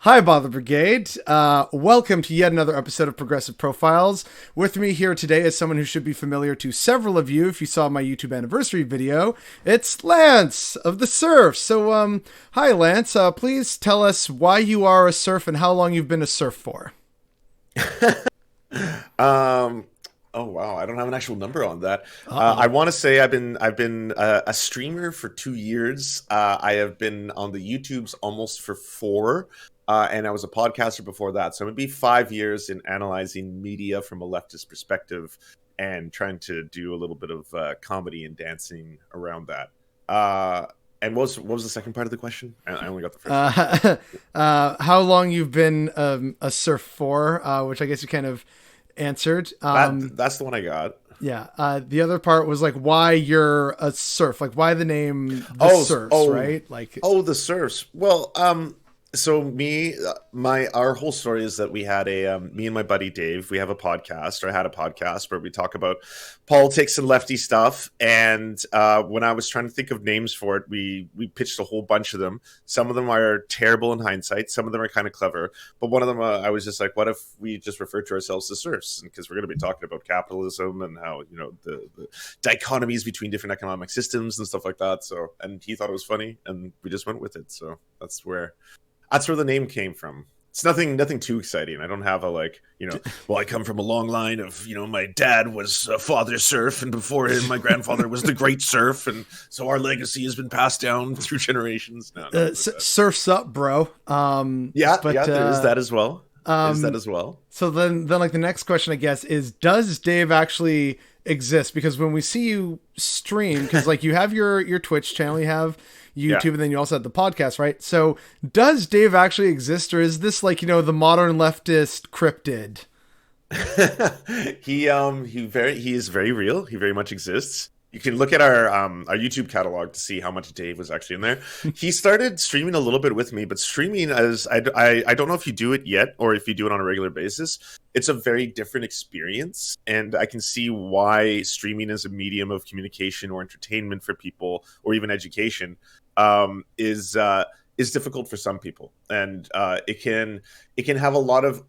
Hi, Bother Brigade. Welcome to yet another episode of Progressive Profiles. With me here today is someone who should be familiar to several of you if you saw my YouTube anniversary video. It's Lance of the Serfs. So, hi, Lance. Please tell us why you are a serf and how long you've been a serf for. Um, oh wow, I don't have an actual number on that. I Uh-oh. want to say I've been a streamer for 2 years. I have been on the YouTubes almost for four, and I was a podcaster before that. So maybe 5 years in analyzing media from a leftist perspective and trying to do a little bit of comedy and dancing around that. Uh, and what was the second part of the question? I only got the first one. Uh, how long you've been a serf for, which I guess you kind of answered. That's the one I got. Yeah. The other part was like why you're a serf, like why the name the Oh, serfs, oh, right? Like, oh, the serfs. Well, so our whole story is that we had me and my buddy Dave, we have a podcast, or I had a podcast where we talk about politics and lefty stuff. And when I was trying to think of names for it, we pitched a whole bunch of them. Some of them are terrible in hindsight. Some of them are kind of clever. But one of them, I was just like, what if we just refer to ourselves as serfs? Because we're going to be talking about capitalism and how, the dichotomies between different economic systems and stuff like that. So, and he thought it was funny, and we just went with it. So that's where the name came from. It's nothing too exciting. I don't have a well, I come from a long line of, my dad was a father serf, and before him, my grandfather was the great serf, and so our legacy has been passed down through generations. No, nothing like that. surfs up, bro. Yeah, But yeah, there is that as well. Is that um, as well? so then like the next question, I guess, is does Dave actually exist? Because when we see you stream, because like you have your Twitch channel, you have Yeah. YouTube, and then you also have the podcast, right? So does Dave actually exist, or is this like the modern leftist cryptid? He is very real. He very much exists. You can look at our YouTube catalog to see how much Dave was actually in there. He started streaming a little bit with me, but streaming as I don't know if you do it yet or if you do it on a regular basis. It's a very different experience, and I can see why streaming as a medium of communication or entertainment for people, or even education, is difficult for some people, and it can have a lot of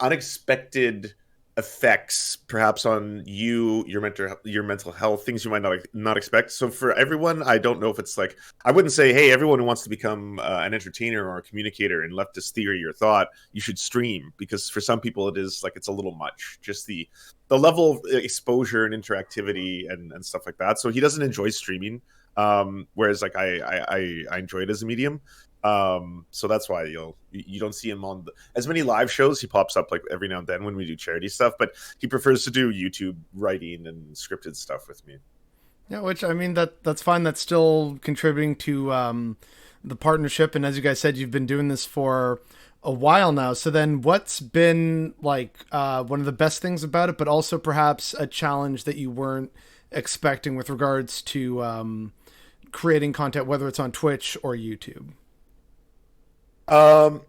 unexpected effects, perhaps on your mental health, things you might not expect. So for everyone, I don't know if it's like, I wouldn't say, hey, everyone who wants to become an entertainer or a communicator in leftist theory or thought, you should stream, because for some people it is like it's a little much, just the level of exposure and interactivity and stuff like that. So he doesn't enjoy streaming, whereas like I enjoy it as a medium. So that's why you don't see him on as many live shows. He pops up like every now and then when we do charity stuff, but he prefers to do YouTube writing and scripted stuff with me. Yeah, which I mean that's fine. That's still contributing to the partnership, and as you guys said, you've been doing this for a while now. So then, what's been like one of the best things about it, but also perhaps a challenge that you weren't expecting with regards to creating content, whether it's on Twitch or YouTube? Um,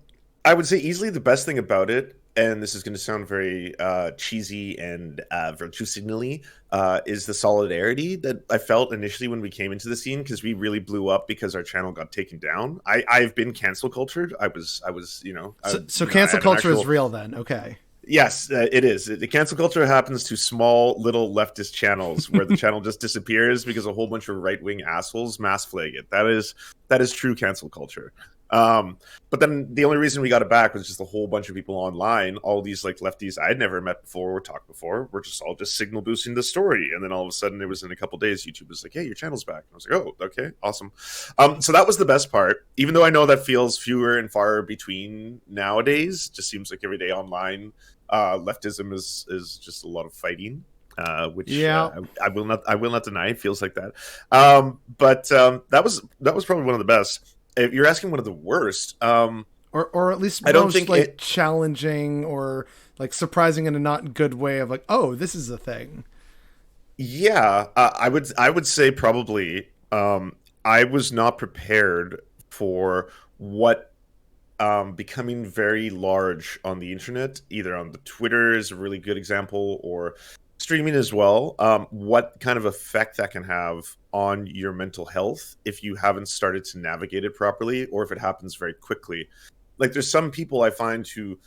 I would say easily the best thing about it, and this is going to sound very cheesy and virtue signally, is the solidarity that I felt initially when we came into the scene, because we really blew up because our channel got taken down. I've been cancel cultured. I was So I cancel had an culture is actual. real then. Okay. Yes, it is. The cancel culture happens to small little leftist channels where the channel just disappears because a whole bunch of right wing assholes mass flag it. That is true cancel culture. Um, but then the only reason we got it back was just a whole bunch of people online, all these like lefties I'd never met before or talked before, were just all just signal boosting the story. And then all of a sudden, it was in a couple days, YouTube was like, "Hey, your channel's back." And I was like, "Oh, okay, awesome." So that was the best part. Even though I know that feels fewer and far between nowadays, just seems like every day online leftism is just a lot of fighting, which Yeah. I will not deny. It feels like that. But that was probably one of the best. If you're asking one of the worst, Or at least I don't most think like it. challenging or like surprising in a not good way of like, oh, this is a thing. Yeah, I would say probably. I was not prepared for what becoming very large on the internet, either on the Twitter is a really good example, or streaming as well. What kind of effect that can have on your mental health if you haven't started to navigate it properly, or if it happens very quickly. Like there's some people I find who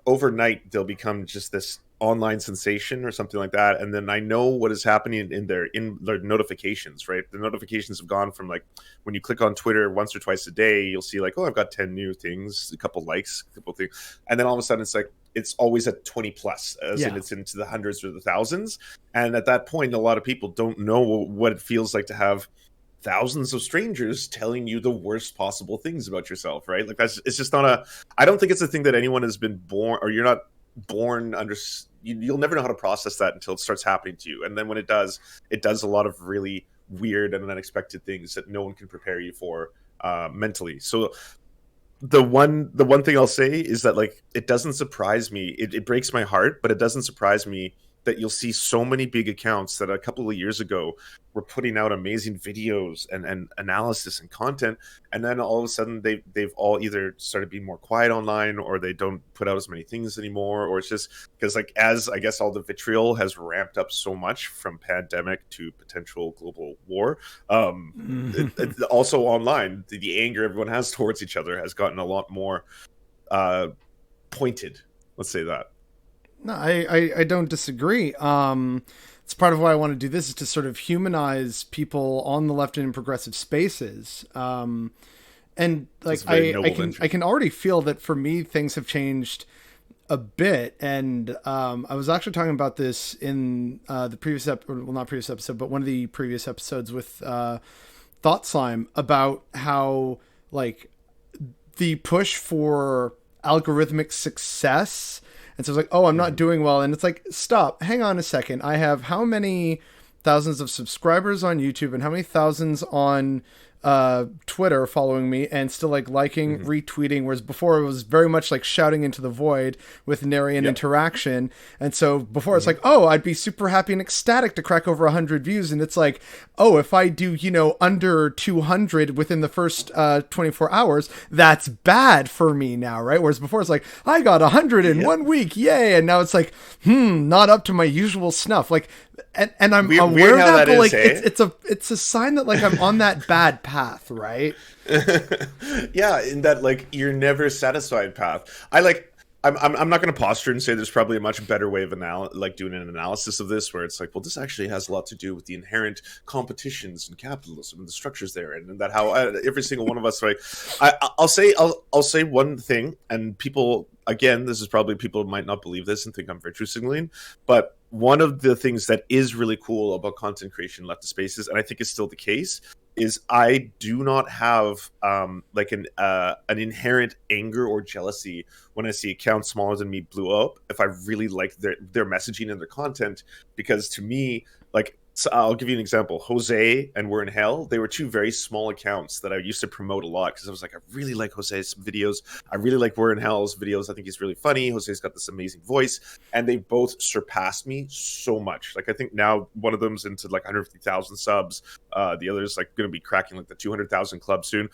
overnight they'll become just this online sensation or something like that, and then I know what is happening in their notifications, right? The notifications have gone from like when you click on Twitter once or twice a day, you'll see like, oh, I've got 10 new things, a couple likes, a couple things, and then all of a sudden it's like it's always at 20 plus, as in it's into the hundreds or the thousands. And at that point, a lot of people don't know what it feels like to have thousands of strangers telling you the worst possible things about yourself, right? Like it's just not I don't think it's a thing that anyone has been born, or you're not born under. You'll never know how to process that until it starts happening to you. And then when it does a lot of really weird and unexpected things that no one can prepare you for mentally. So the one thing I'll say is that like it doesn't surprise me. It breaks my heart, but it doesn't surprise me that you'll see so many big accounts that a couple of years ago were putting out amazing videos and analysis and content, and then all of a sudden they've all either started being more quiet online, or they don't put out as many things anymore, or it's just because like as I guess all the vitriol has ramped up so much from pandemic to potential global war, also online the anger everyone has towards each other has gotten a lot more pointed. Let's say that. No, I don't disagree. It's part of why I want to do this, is to sort of humanize people on the left and in progressive spaces. And like I can already feel that for me things have changed a bit. And I was actually talking about this in the previous not previous episode, but one of the previous episodes with Thought Slime, about how like the push for algorithmic success. And so it's like, oh, I'm not doing well. And it's like, stop, hang on a second. I have how many thousands of subscribers on YouTube and how many thousands on Twitter following me, and still like liking, retweeting, whereas before it was very much like shouting into the void with nary an interaction. And so before it's like, oh, I'd be super happy and ecstatic to crack over 100 views, and it's like, oh, if I do, under 200 within the first 24 hours, that's bad for me now, right? Whereas before it's like, I got 100 in 1 week, yay. And now it's like, not up to my usual snuff. Like, and I'm aware of that, but like it's a sign that like I'm on that bad path, right? Yeah, in that like you're never satisfied path. I'm not going to posture and say there's probably a much better way of doing an analysis of this, where it's like, well, this actually has a lot to do with the inherent competitions and capitalism and the structures there, and that how every single one of us, like, I'll say one thing, and people, again, this is probably people might not believe this and think I'm virtue signaling, but one of the things that is really cool about content creation in leftist spaces, and I think is still the case, is I do not have like an inherent anger or jealousy when I see accounts smaller than me blew up if I really like their messaging and their content, because to me, like, so I'll give you an example. Jose and We're in Hell, they were two very small accounts that I used to promote a lot, because I was like, I really like Jose's videos. I really like We're in Hell's videos. I think he's really funny. Jose's got this amazing voice. And they both surpassed me so much. Like, I think now one of them's into like 150,000 subs. The other's like going to be cracking like the 200,000 club soon.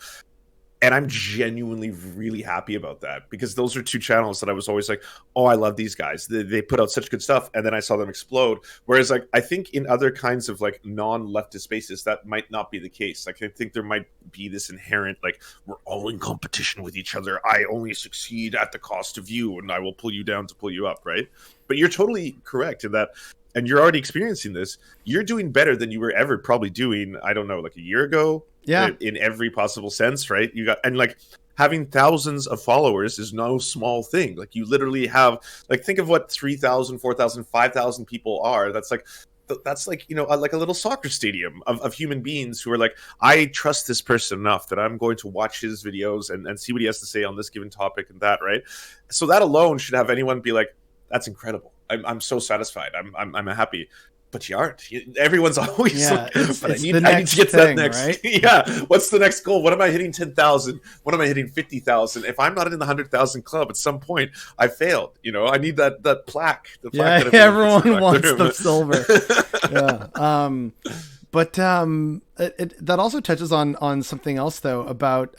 And I'm genuinely really happy about that, because those are two channels that I was always like, oh, I love these guys. They put out such good stuff. And then I saw them explode. Whereas like, I think in other kinds of like non-leftist spaces, that might not be the case. Like, I think there might be this inherent, like, we're all in competition with each other. I only succeed at the cost of you, and I will pull you down to pull you up, right? But you're totally correct in that. And you're already experiencing this. You're doing better than you were ever probably doing, I don't know, like a year ago. Yeah. In every possible sense, right? And like having thousands of followers is no small thing. Like, you literally have, like, think of what 3,000, 4,000, 5,000 people are. That's like, like a little soccer stadium of human beings who are like, I trust this person enough that I'm going to watch his videos and see what he has to say on this given topic and that, right? So that alone should have anyone be like, that's incredible. I'm so satisfied. I'm happy. But you aren't. Everyone's always like, but I need to get to that next. Right? Yeah. What's the next goal? What am I hitting 10,000? What am I hitting 50,000? If I'm not in the 100,000 club at some point, I failed. I need that plaque. The plaque that everyone wants the silver. But that also touches on something else, though, about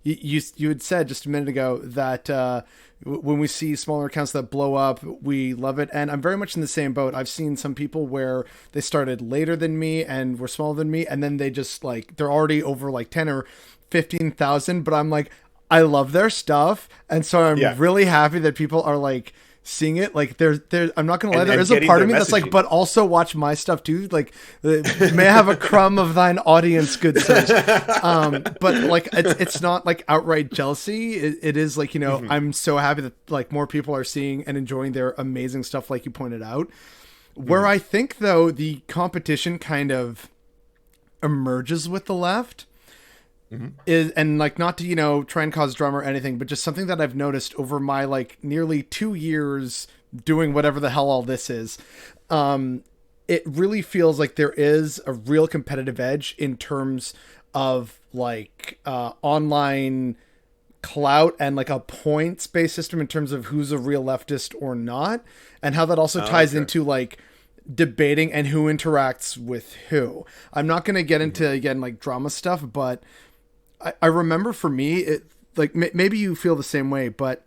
you had said just a minute ago that when we see smaller accounts that blow up, we love it. And I'm very much in the same boat. I've seen some people where they started later than me and were smaller than me, and then they just like they're already over like 10 or 15,000. But I'm like, I love their stuff, and so I'm Yeah, really happy that people are like seeing it. Like there I'm not gonna lie, there and is a getting part their of me that's like, messaging. but also watch my stuff too. Like, may I have a crumb of thine audience, good sirs. But like it's not like outright jealousy. It is like, you know, Mhm. I'm so happy that like more people are seeing and enjoying their amazing stuff, like you pointed out. Where Mhm. I think though the competition kind of emerges with the left Mhm. is, and like, not to, you know, try and cause drama or anything, but just something that I've noticed over my like nearly 2 years doing whatever the hell all this is. um it really feels like there is a real competitive edge in terms of like online clout and like a points based system in terms of who's a real leftist or not, and how that also Oh, ties okay. into like debating and who interacts with who. I'm not going to get Mhm. into again like drama stuff, but I remember for me, it like maybe you feel the same way, but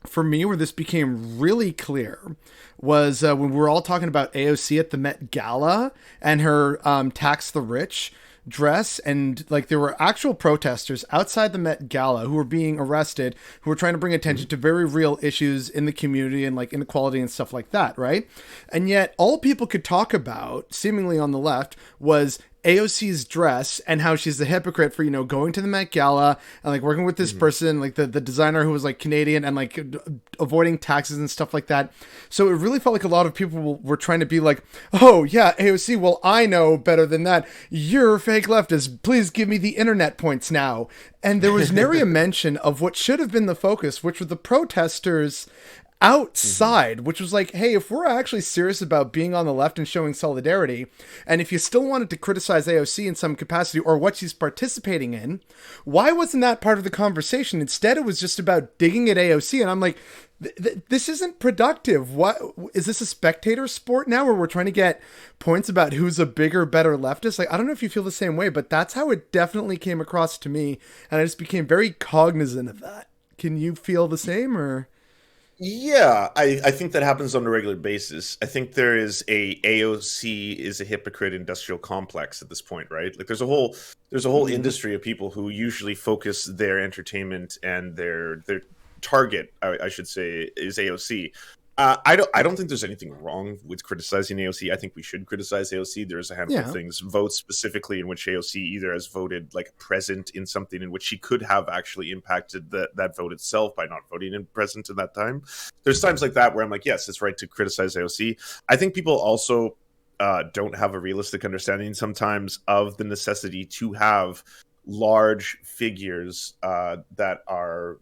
for me, where this became really clear was when we were all talking about AOC at the Met Gala and her "Tax the Rich" dress, and like there were actual protesters outside the Met Gala who were being arrested, who were trying to bring attention Mhm. to very real issues in the community and like inequality and stuff like that, right? And yet, all people could talk about, seemingly on the left, was AOC's dress and how she's a hypocrite for, you know, going to the Met Gala and like working with this Mhm. person, like the designer who was like Canadian, and like avoiding taxes and stuff like that. So it really felt like a lot of people were trying to be like, oh yeah, AOC, well, I know better than that. You're fake leftist. Please give me the internet points now. And there was nary a mention of what should have been the focus, which were the protesters Mhm. outside, which was like, hey, if we're actually serious about being on the left and showing solidarity, and if you still wanted to criticize AOC in some capacity or what she's participating in, why wasn't that part of the conversation? Instead, it was just about digging at AOC, and I'm like, this isn't productive. What is this, a spectator sport now where we're trying to get points about who's a bigger, better leftist? Like, I don't know if you feel the same way, but that's how it definitely came across to me, and I just became very cognizant of that. Can you feel the same, or? Yeah, I think that happens on a regular basis. I think there is a AOC is a hypocrite industrial complex at this point, right? Like there's a whole Mm, industry of people who usually focus their entertainment and their target, I should say, is AOC. I don't think there's anything wrong with criticizing AOC. I think we should criticize AOC. There's a handful of yeah. things, votes specifically in which AOC either has voted like present in something in which she could have actually impacted that vote itself by not voting in present in that time. There's times like that where I'm like, yes, it's right to criticize AOC. I think people also don't have a realistic understanding sometimes of the necessity to have large figures that are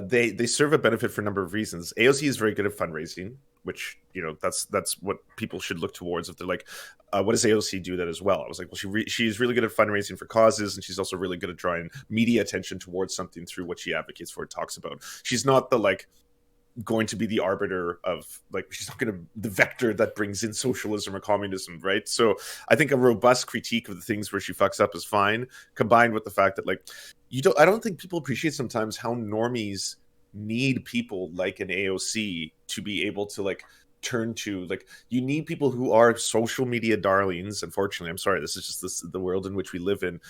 they serve a benefit for a number of reasons. AOC is very good at fundraising, which that's what people should look towards. If they're like, what does AOC do that as well? I was like, well, she's really good at fundraising for causes, and she's also really good at drawing media attention towards something through what she advocates for, talks about. She's not the like going to be the arbiter of like she's not going to the vector that brings in socialism or communism, right? So I think a robust critique of the things where she fucks up is fine, combined with the fact that like I don't think people appreciate sometimes how normies need people like an AOC to be able to like turn to. Like you need people who are social media darlings. Unfortunately, I'm sorry, this is just the world in which we live in,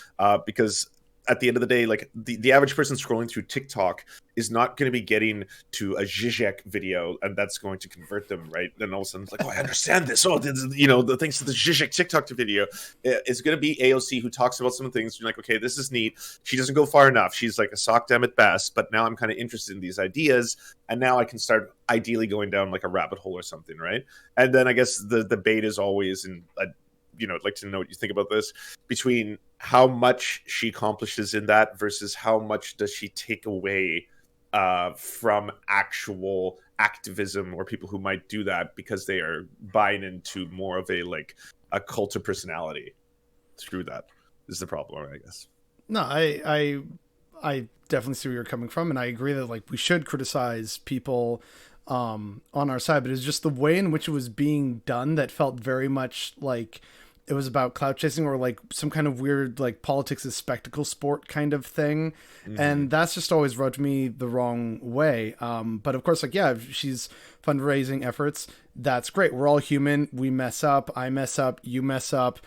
because at the end of the day, like the average person scrolling through TikTok is not going to be getting to a Zizek video and that's going to convert them, right? Then all of a sudden it's like, oh, I understand this. Oh, the thanks to the Zizek TikTok video. It's going to be AOC who talks about some things. You're like, okay, this is neat. She doesn't go far enough. She's like a sock dem at best, but now I'm kind of interested in these ideas. And now I can start ideally going down like a rabbit hole or something, right? And then I guess the debate is always I'd like to know what you think about this, between how much she accomplishes in that versus how much does she take away from actual activism or people who might do that because they are buying into more of a like a cult of personality through that is the problem, I guess. No, I definitely see where you're coming from, and I agree that like we should criticize people on our side, but it's just the way in which it was being done that felt very much like it was about clout chasing or like some kind of weird like politics is spectacle sport kind of thing, Hmm. and that's just always rubbed me the wrong way. But of course, like yeah, if she's fundraising efforts, that's great. We're all human. We mess up. I mess up. You mess up.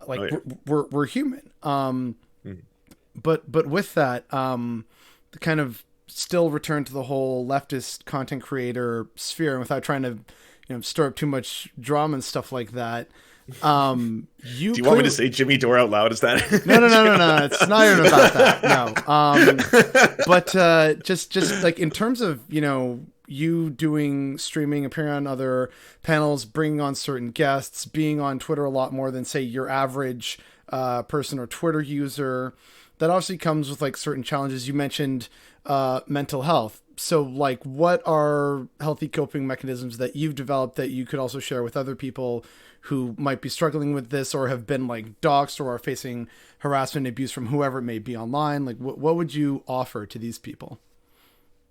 Like Oh yeah. we're human. Mhm. But with that, the kind of still return to the whole leftist content creator sphere, and without trying to, stir up too much drama and stuff like that. You Do you want me to clearly say Jimmy Dore out loud? Is that no, no, no, no, no. It's not even about that. No. But just like in terms of you doing streaming, appearing on other panels, bringing on certain guests, being on Twitter a lot more than say your average person or Twitter user. That obviously comes with like certain challenges. You mentioned mental health. So, like, what are healthy coping mechanisms that you've developed that you could also share with other people who might be struggling with this or have been like doxxed or are facing harassment and abuse from whoever it may be online? Like, what would you offer to these people?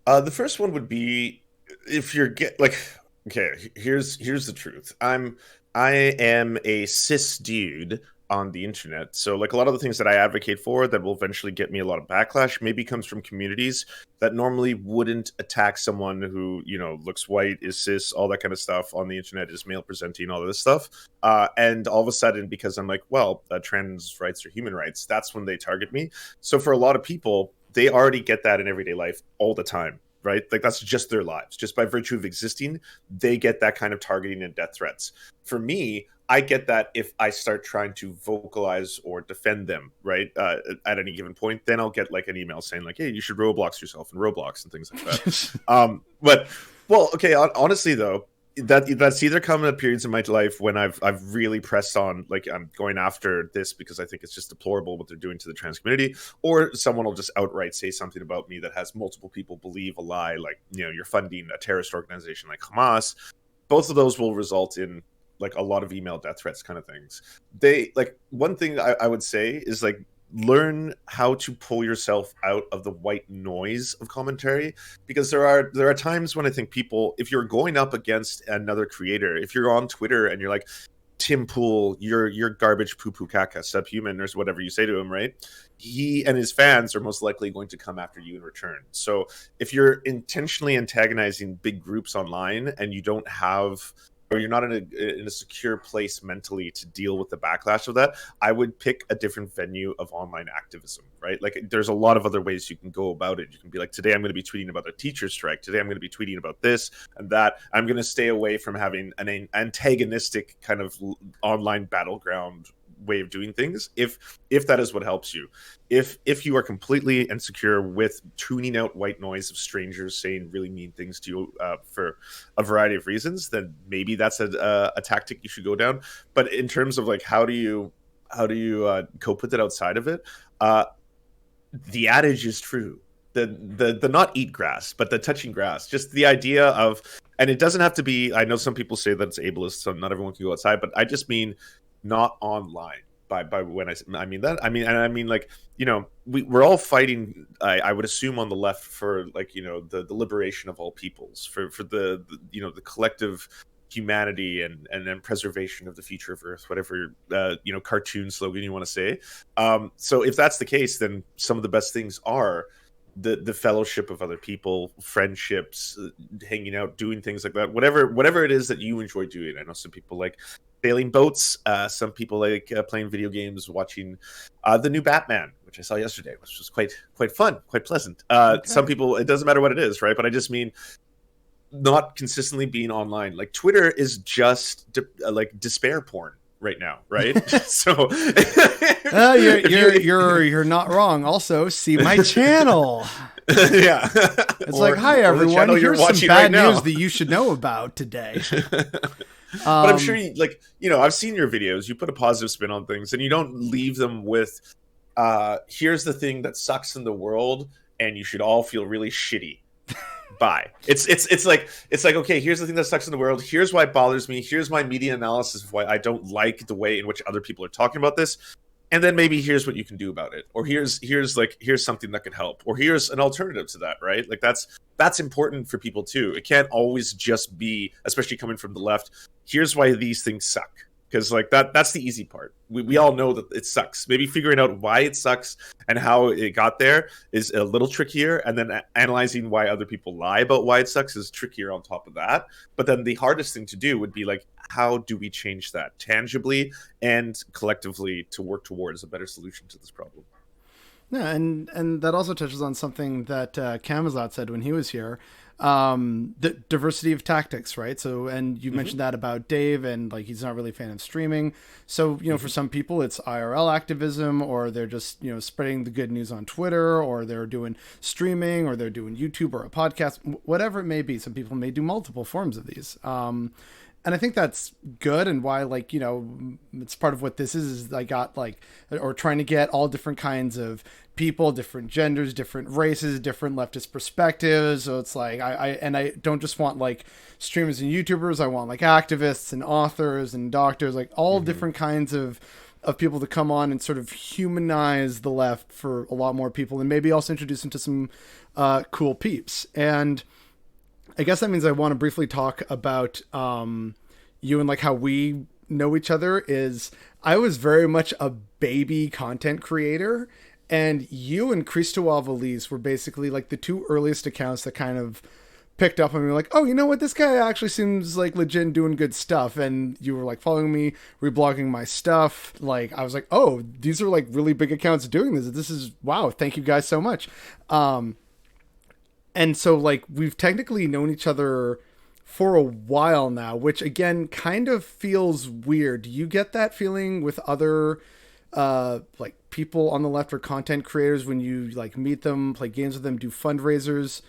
The first one would be if you're get like okay, here's the truth. I am a cis dude on the internet. So like a lot of the things that I advocate for that will eventually get me a lot of backlash maybe comes from communities that normally wouldn't attack someone who, looks white, is cis, all that kind of stuff on the internet, is male presenting, all of this stuff. And all of a sudden, because I'm like, well, trans rights are human rights, that's when they target me. So for a lot of people, they already get that in everyday life all the time, right? Like that's just their lives. Just by virtue of existing, they get that kind of targeting and death threats. For me, I get that if I start trying to vocalize or defend them, right, at any given point, then I'll get like an email saying like, "Hey, you should Roblox yourself in Roblox and things like that." But well, okay, honestly though, that's either come at periods in my life when I've really pressed on, like I'm going after this because I think it's just deplorable what they're doing to the trans community, or someone will just outright say something about me that has multiple people believe a lie, like you're funding a terrorist organization like Hamas. Both of those will result in like a lot of email death threats kind of things. They like one thing I would say is like learn how to pull yourself out of the white noise of commentary, because there are times when I think people, if you're going up against another creator, if you're on Twitter and you're like, Tim Pool, you're garbage, poo poo caca, subhuman, or whatever you say to him, right? He and his fans are most likely going to come after you in return. So if you're intentionally antagonizing big groups online and you don't have, or you're not in a secure place mentally to deal with the backlash of that, I would pick a different venue of online activism, right? Like there's a lot of other ways you can go about it. You can be like, today I'm going to be tweeting about a teacher strike. Today I'm going to be tweeting about this and that. I'm going to stay away from having an antagonistic kind of online battleground way of doing things, if that is what helps you. If you are completely insecure with tuning out white noise of strangers saying really mean things to you for a variety of reasons, then maybe that's a tactic you should go down. But in terms of like how do you cope with it outside of it, the adage is true. The not eat grass, but the touching grass. Just the idea of, and it doesn't have to be. I know some people say that it's ableist, so not everyone can go outside. But I just mean not online. By when I mean that, I mean like we're all fighting. I would assume on the left for like the liberation of all peoples, for the collective humanity and preservation of the future of Earth, whatever cartoon slogan you want to say. So if that's the case, then some of the best things are the fellowship of other people, friendships, hanging out, doing things like that. Whatever it is that you enjoy doing. I know some people like sailing boats. Some people like playing video games, watching the new Batman, which I saw yesterday, which was quite fun, quite pleasant. Some Okay. people, it doesn't matter what it is, right? But I just mean not consistently being online. Like Twitter is just like despair porn right now, right? So You're if you, you're not wrong. Also, see my channel. yeah, It's like, hi or the everyone. channel you're Here's some watching right bad news now. that you should know about today. But I'm sure Um, I've seen your videos. You put a positive spin on things, and you don't leave them with, "Here's the thing that sucks in the world, and you should all feel really shitty." Bye. It's like okay, here's the thing that sucks in the world. Here's why it bothers me. Here's my media analysis of why I don't like the way in which other people are talking about this. And then maybe here's what you can do about it, or here's something that could help, or here's an alternative to that, right? Like that's important for people too. It can't always just be, especially coming from the left, here's why these things suck, because like that's the easy part. We all know that it sucks. Maybe figuring out why it sucks and how it got there is a little trickier, and then analyzing why other people lie about why it sucks is trickier on top of that. But then the hardest thing to do would be like, how do we change that tangibly and collectively to work towards a better solution to this problem? Yeah, and that also touches on something that Kamazat said when he was here, the diversity of tactics, right? So, and you mentioned that about Dave, and like he's not really a fan of streaming. So, for some people, it's IRL activism, or they're just spreading the good news on Twitter, or they're doing streaming, or they're doing YouTube or a podcast, whatever it may be. Some people may do multiple forms of these. And I think that's good, and why, like, it's part of what this is I got, like, or trying to get all different kinds of people, different genders, different races, different leftist perspectives. So it's like, I don't just want like streamers and YouTubers. I want like activists and authors and doctors, like all different kinds of people to come on and sort of humanize the left for a lot more people, and maybe also introduce them to some cool peeps. And I guess that means I want to briefly talk about you and like how we know each other. Is I was very much a baby content creator, and you and Christophe Valise were basically like the two earliest accounts that kind of picked up on me, like, oh, you know what, this guy actually seems like legit and doing good stuff. And you were like following me, reblogging my stuff. Like, I was like, oh, these are like really big accounts doing this. This is, wow, thank you guys so much. And so, like, we've technically known each other for a while now, which, again, kind of feels weird. Do you get that feeling with other, like, people on the left or content creators when you, like, meet them, play games with them, do fundraisers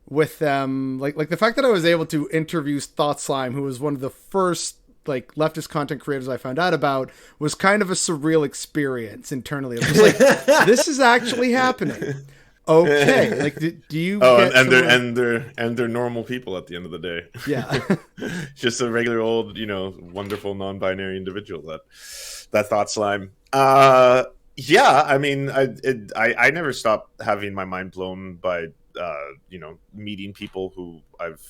with them? Like the fact that I was able to interview Thought Slime, who was one of the first, like, leftist content creators I found out about, was kind of a surreal experience internally. It was like, this is actually happening. Okay, like do you? Oh, and they're normal people at the end of the day. Yeah, just a regular old, wonderful non-binary individual. That Thought Slime. Yeah, I mean, I never stopped having my mind blown by meeting people who I've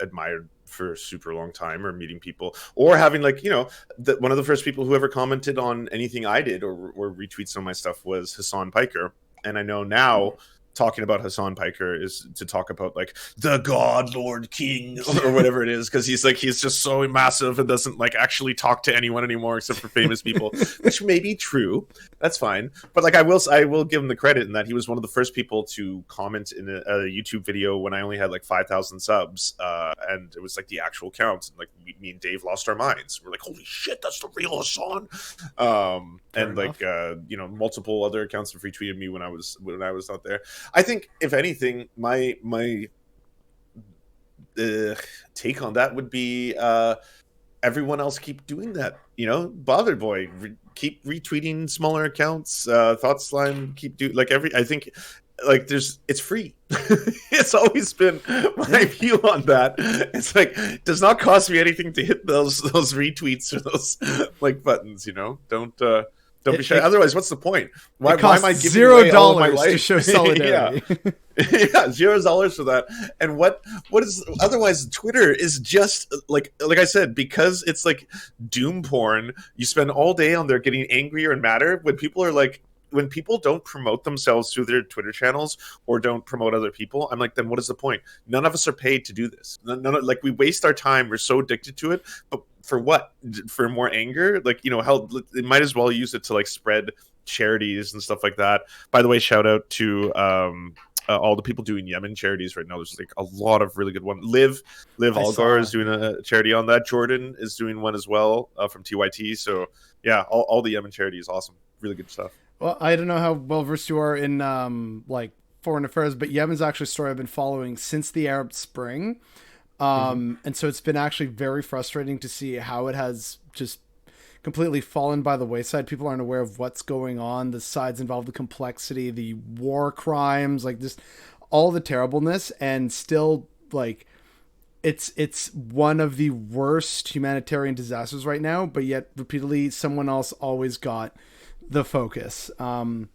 admired for a super long time, or meeting people, or having like one of the first people who ever commented on anything I did or retweet some of my stuff was Hassan Piker. And I know now talking about Hassan Piker is to talk about like the God Lord King or whatever it is, because he's just so massive and doesn't like actually talk to anyone anymore except for famous people, which may be true. That's fine, but like I will give him the credit in that he was one of the first people to comment in a YouTube video when I only had like 5,000 subs, and it was like the actual count. And like me and Dave lost our minds. We're like, holy shit, that's the real Hassan. And like multiple other accounts have retweeted me when I was not there. I think if anything, my take on that would be everyone else keep doing that. Bothered Boy, keep retweeting smaller accounts. Thought Slime, keep do like I think like it's free. It's always been my view on that. It's like, it does not cost me anything to hit those retweets or those like buttons. Don't be shy. Otherwise, what's the point? Why am I giving away all of my life to show solidarity? Yeah, $0 for that. And what is otherwise? Twitter is just like I said, because it's like doom porn. You spend all day on there getting angrier and madder when people don't promote themselves through their Twitter channels or don't promote other people. I'm like, then what is the point? None of us are paid to do this. Like, we waste our time. We're so addicted to it, but for what? For more anger? Like, how it might as well use it to like spread charities and stuff like that. By the way, shout out to all the people doing Yemen charities right now. There's like a lot of really good ones. Liv Algar is doing a charity on that. Jordan is doing one as well from TYT. So yeah, all the Yemen charity is awesome. Really good stuff. Well, I don't know how well versed you are in like foreign affairs, but Yemen's actually a story I've been following since the Arab Spring. And so it's been actually very frustrating to see how it has just completely fallen by the wayside. People aren't aware of what's going on, the sides involved, the complexity, the war crimes, like just all the terribleness. And still, like, it's one of the worst humanitarian disasters right now, but yet repeatedly someone else always got the focus. Oh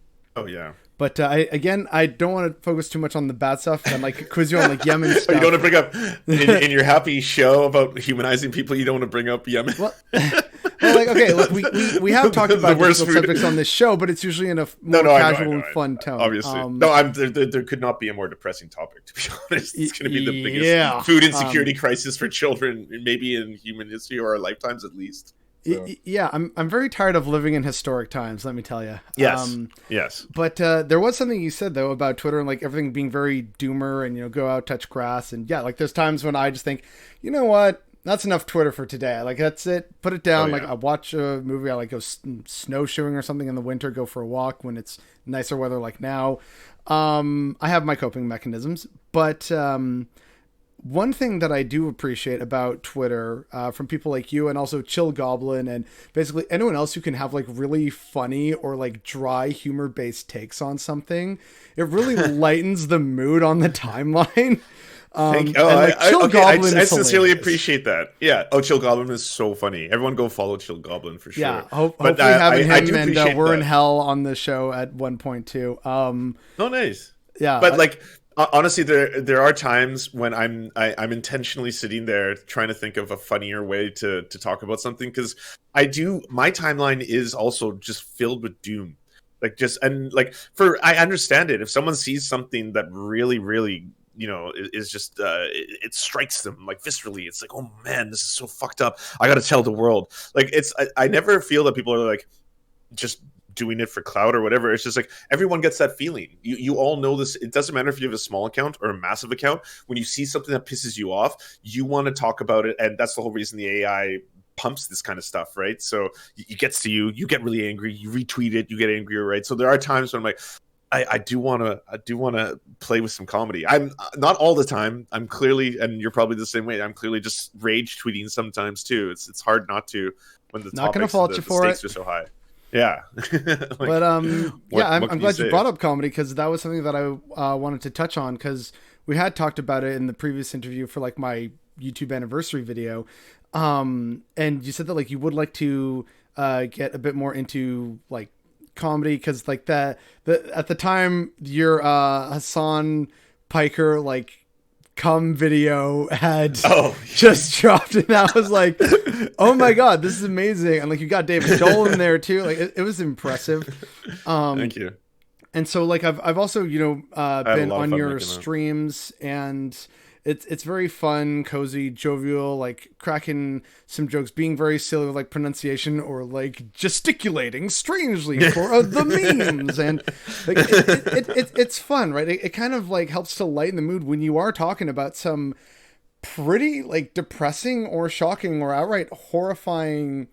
yeah. But I don't want to focus too much on the bad stuff and like quiz you on like Yemen stuff. You don't want to bring up in your happy show about humanizing people. You don't want to bring up Yemen. Well, Well, like, okay, look, we have talked The about worst difficult food. subjects on this show, but it's usually in a No, more no, casual and I fun know. tone. Obviously, no. There could not be a more depressing topic. To be honest, it's going to be the biggest Yeah. food insecurity crisis for children, maybe in human history or our lifetimes at least. So Yeah, I'm very tired of living in historic times. Let me tell you. yes, yes. But there was something you said though about Twitter and like everything being very doomer and go out, touch grass, and yeah, like there's times when I just think, you know what, that's enough Twitter for today. Like that's it. Put it Oh down. Like yeah. I watch a movie. I like go snowshoeing or something in the winter. Go for a walk when it's nicer weather like now. I have my coping mechanisms, but one thing that I do appreciate about Twitter from people like you and also Chill Goblin and basically anyone else who can have like really funny or like dry humor based takes on something, it really lightens the mood on the timeline. Chill Goblin I is sincerely hilarious. appreciate that. Yeah. Oh, Chill Goblin is so funny. Everyone go follow Chill Goblin for Yeah, sure. But hopefully having I him do and appreciate We're in that. Hell on the show at one point too. Oh, nice. But Yeah, like honestly, there are times when I'm intentionally sitting there trying to think of a funnier way to talk about something because I do. My timeline is also just filled with doom. Like just and like for I understand it if someone sees something that really is just it strikes them like viscerally. It's like, oh man, this is so fucked up. I got to tell the world. Like I never feel that people are like just doing it for clout or whatever. It's just like everyone gets that feeling. You all know this. It doesn't matter if you have a small account or a massive account. When you see something that pisses you off, you want to talk about it, and that's the whole reason the AI pumps this kind of stuff, right? So it gets to you. You get really angry. You retweet it. You get angrier, right? So there are times when I'm like, I do want to play with some comedy. I'm not all the time. I'm clearly, and you're probably the same way. I'm clearly just rage tweeting sometimes too. It's hard not to when the not gonna topics and fault you the for stakes it. are so high. Yeah. But Like, yeah, I'm, what I'm can you glad you say? brought up comedy because that was something that I wanted to touch on because we had talked about it in the previous interview for like my YouTube anniversary video, and you said that like you would like to get a bit more into like comedy because like the at the time your Hassan Piker like cum video had Oh, just dropped and I was like, oh my god, this is amazing. And like you got David Joel in there too. Like it was impressive. thank you. And so like I've also I had a been lot of on fun your making that. streams and it's very fun, cozy, jovial, like cracking some jokes, being very silly with like pronunciation or like gesticulating strangely for the memes, and like it's fun, right? It kind of like helps to lighten the mood when you are talking about some pretty like depressing or shocking or outright horrifying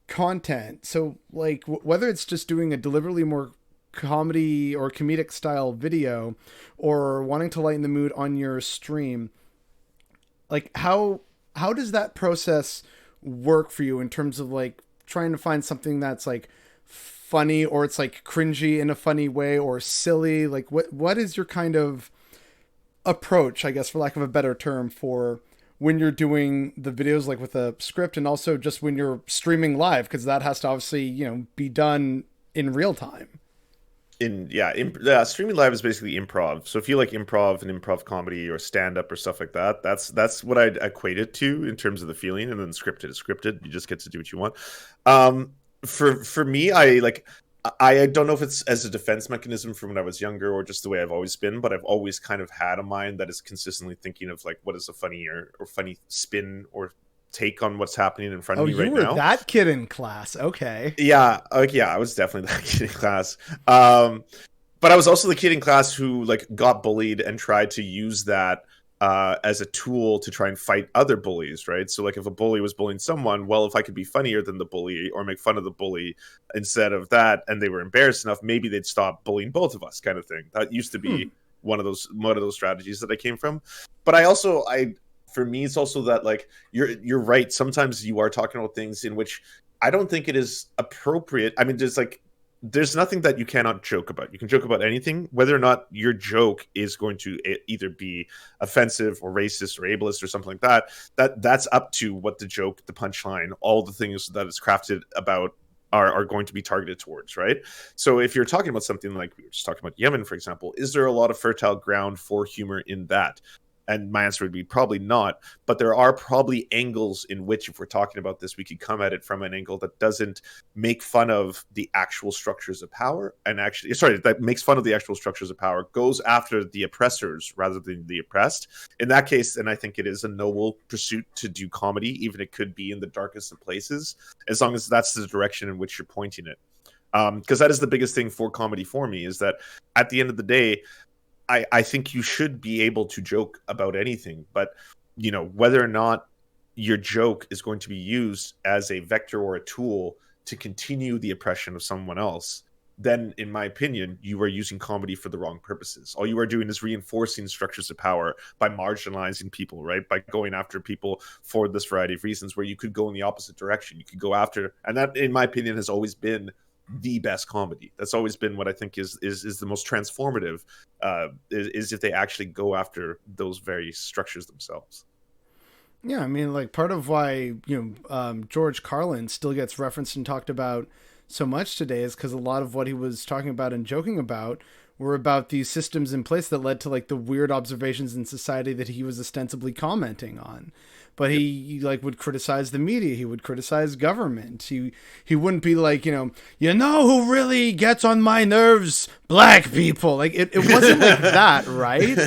content. So like whether it's just doing a deliberately more comedy or comedic style video or wanting to lighten the mood on your stream, like how does that process work for you in terms of like trying to find something that's like funny or it's like cringy in a funny way or silly? Like what is your kind of approach, I guess for lack of a better term, for when you're doing the videos like with a script and also just when you're streaming live because that has to obviously be done in real time. Streaming live is basically improv. So if you like improv and improv comedy or stand up or stuff like that, that's what I'd equate it to in terms of the feeling. And then scripted is scripted. You just get to do what you want. For me, I don't know if it's as a defense mechanism from when I was younger or just the way I've always been, but I've always kind of had a mind that is consistently thinking of like what is a funny or funny spin or take on what's happening in front Oh, of me you right were now. that kid in class. Okay. Yeah, yeah, I was definitely that kid in class. But I was also the kid in class who like got bullied and tried to use that as a tool to try and fight other bullies, right? So like if a bully was bullying someone, well, if I could be funnier than the bully or make fun of the bully instead of that, and they were embarrassed enough, maybe they'd stop bullying both of us, kind of thing. That used to be one of those strategies that I came from. But I for me, it's also that like you're right. Sometimes you are talking about things in which I don't think it is appropriate. I mean, there's nothing that you cannot joke about. You can joke about anything, whether or not your joke is going to either be offensive or racist or ableist or something like that. That's up to what the joke, the punchline, all the things that is crafted about are going to be targeted towards, right? So if you're talking about something like we were just talking about Yemen, for example, is there a lot of fertile ground for humor in that? And my answer would be probably not. But there are probably angles in which, if we're talking about this, we could come at it from an angle that doesn't make fun of the actual structures of power, and actually, sorry, that makes fun of the actual structures of power, goes after the oppressors rather than the oppressed. In that case, and I think it is a noble pursuit to do comedy, even it could be in the darkest of places, as long as that's the direction in which you're pointing it. Because that is the biggest thing for comedy for me, is that at the end of the day, I think you should be able to joke about anything, but whether or not your joke is going to be used as a vector or a tool to continue the oppression of someone else, then in my opinion, you are using comedy for the wrong purposes. All you are doing is reinforcing structures of power by marginalizing people, right? By going after people for this variety of reasons, where you could go in the opposite direction. You could go after, and that, in my opinion, has always been the best comedy. That's always been what I think is the most transformative, is if they actually go after those very structures themselves. Yeah, I mean, like part of why George Carlin still gets referenced and talked about so much today is because a lot of what he was talking about and joking about were about these systems in place that led to like the weird observations in society that he was ostensibly commenting on. But he like would criticize the media. He would criticize government. He wouldn't be like, you know who really gets on my nerves? Black people. Like it wasn't like that, right?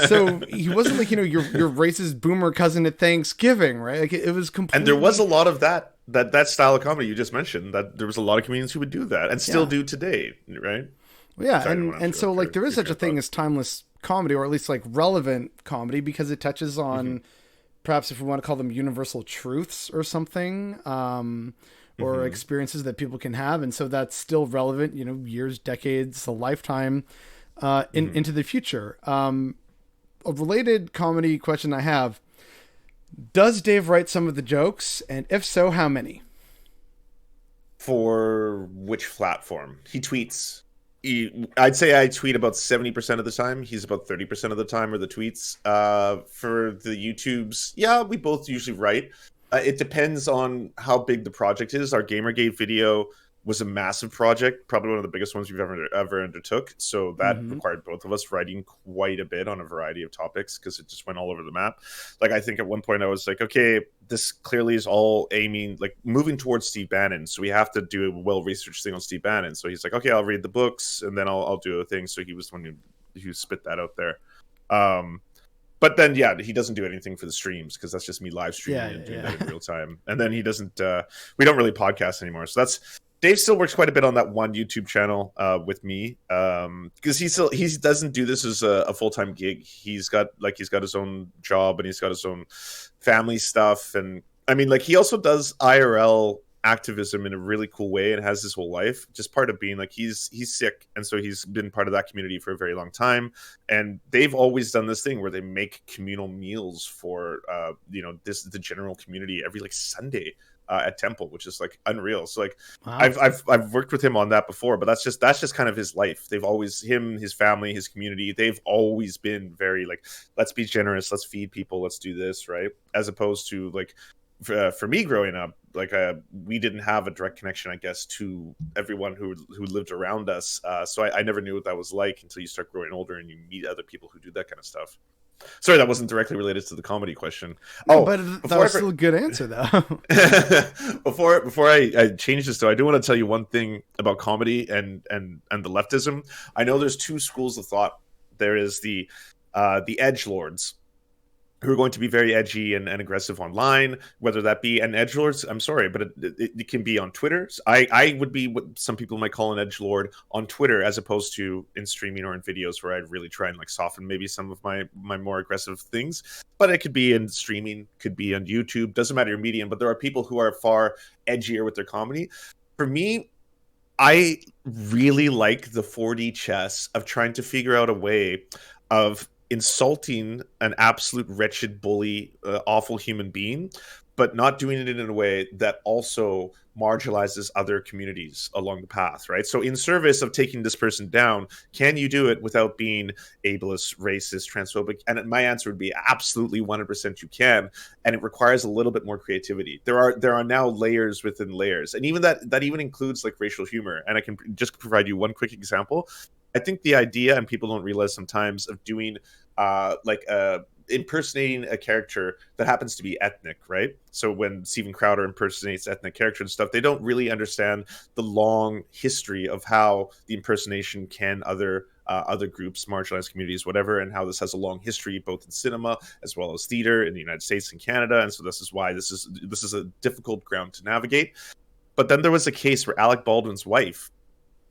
So he wasn't like, your racist boomer cousin at Thanksgiving, right? Like it was completely. And there was a lot of that style of comedy you just mentioned. That there was a lot of comedians who would do that and still do today, right? Yeah, sorry, and so like there is such a thing as timeless comedy, or at least like relevant comedy, because it touches on perhaps, if we want to call them, universal truths or something, or experiences that people can have, and so that's still relevant, years, decades, a lifetime into the future. A related comedy question I have: does Dave write some of the jokes, and if so, how many? For which platform? He tweets. I'd say I tweet about 70% of the time. He's about 30% of the time, or the tweets. For the YouTubes, yeah, we both usually write. It depends on how big the project is. Our Gamergate video was a massive project, probably one of the biggest ones we've ever undertook. So that required both of us writing quite a bit on a variety of topics, because it just went all over the map. Like, I think at one point I was like, okay, this clearly is all aiming, like, moving towards Steve Bannon. So we have to do a well-researched thing on Steve Bannon. So he's like, okay, I'll read the books and then I'll do a thing. So he was the one who spit that out there. But then, yeah, he doesn't do anything for the streams, because that's just me live streaming and doing that in real time. And then he doesn't, we don't really podcast anymore. So Dave still works quite a bit on that one YouTube channel with me, because he doesn't do this as a full-time gig. He's got his own job, and he's got his own family stuff, and I mean, like, he also does IRL activism in a really cool way and has his whole life. Just part of being like, he's sick, and so he's been part of that community for a very long time. And they've always done this thing where they make communal meals for the general community every like Sunday. At Temple, which is like unreal. So like, wow. I've worked with him on that before, but that's just kind of his life. They've always, him, his family, his community, they've always been very like, let's be generous, let's feed people, let's do this, right? As opposed to like, for me growing up, like we didn't have a direct connection, I guess, to everyone who lived around us. So I never knew what that was like until you start growing older and you meet other people who do that kind of stuff. Sorry, that wasn't directly related to the comedy question. No, but that was still a good answer, though. before I change this, though, I do want to tell you one thing about comedy and the leftism. I know there's two schools of thought. There is the edgelords, who are going to be very edgy and aggressive online, whether that be an edgelord. I'm sorry, but it can be on Twitter. I would be what some people might call an edgelord on Twitter, as opposed to in streaming or in videos, where I'd really try and like soften maybe some of my more aggressive things. But it could be in streaming, could be on YouTube, doesn't matter your medium. But there are people who are far edgier with their comedy. For me, I really like the 4D chess of trying to figure out a way of insulting an absolute wretched bully, awful human being, but not doing it in a way that also marginalizes other communities along the path, right? So in service of taking this person down, can you do it without being ableist, racist, transphobic? And my answer would be absolutely 100% you can, and it requires a little bit more creativity. There are now layers within layers, and even that even includes like racial humor. And I can just provide you one quick example. I think the idea, and people don't realize sometimes, of doing like a impersonating a character that happens to be ethnic, right? So when Steven Crowder impersonates ethnic characters and stuff, they don't really understand the long history of how the impersonation can other groups, marginalized communities, whatever, and how this has a long history both in cinema as well as theater in the United States and Canada. And so this is why this is a difficult ground to navigate. But then there was a case where Alec Baldwin's wife,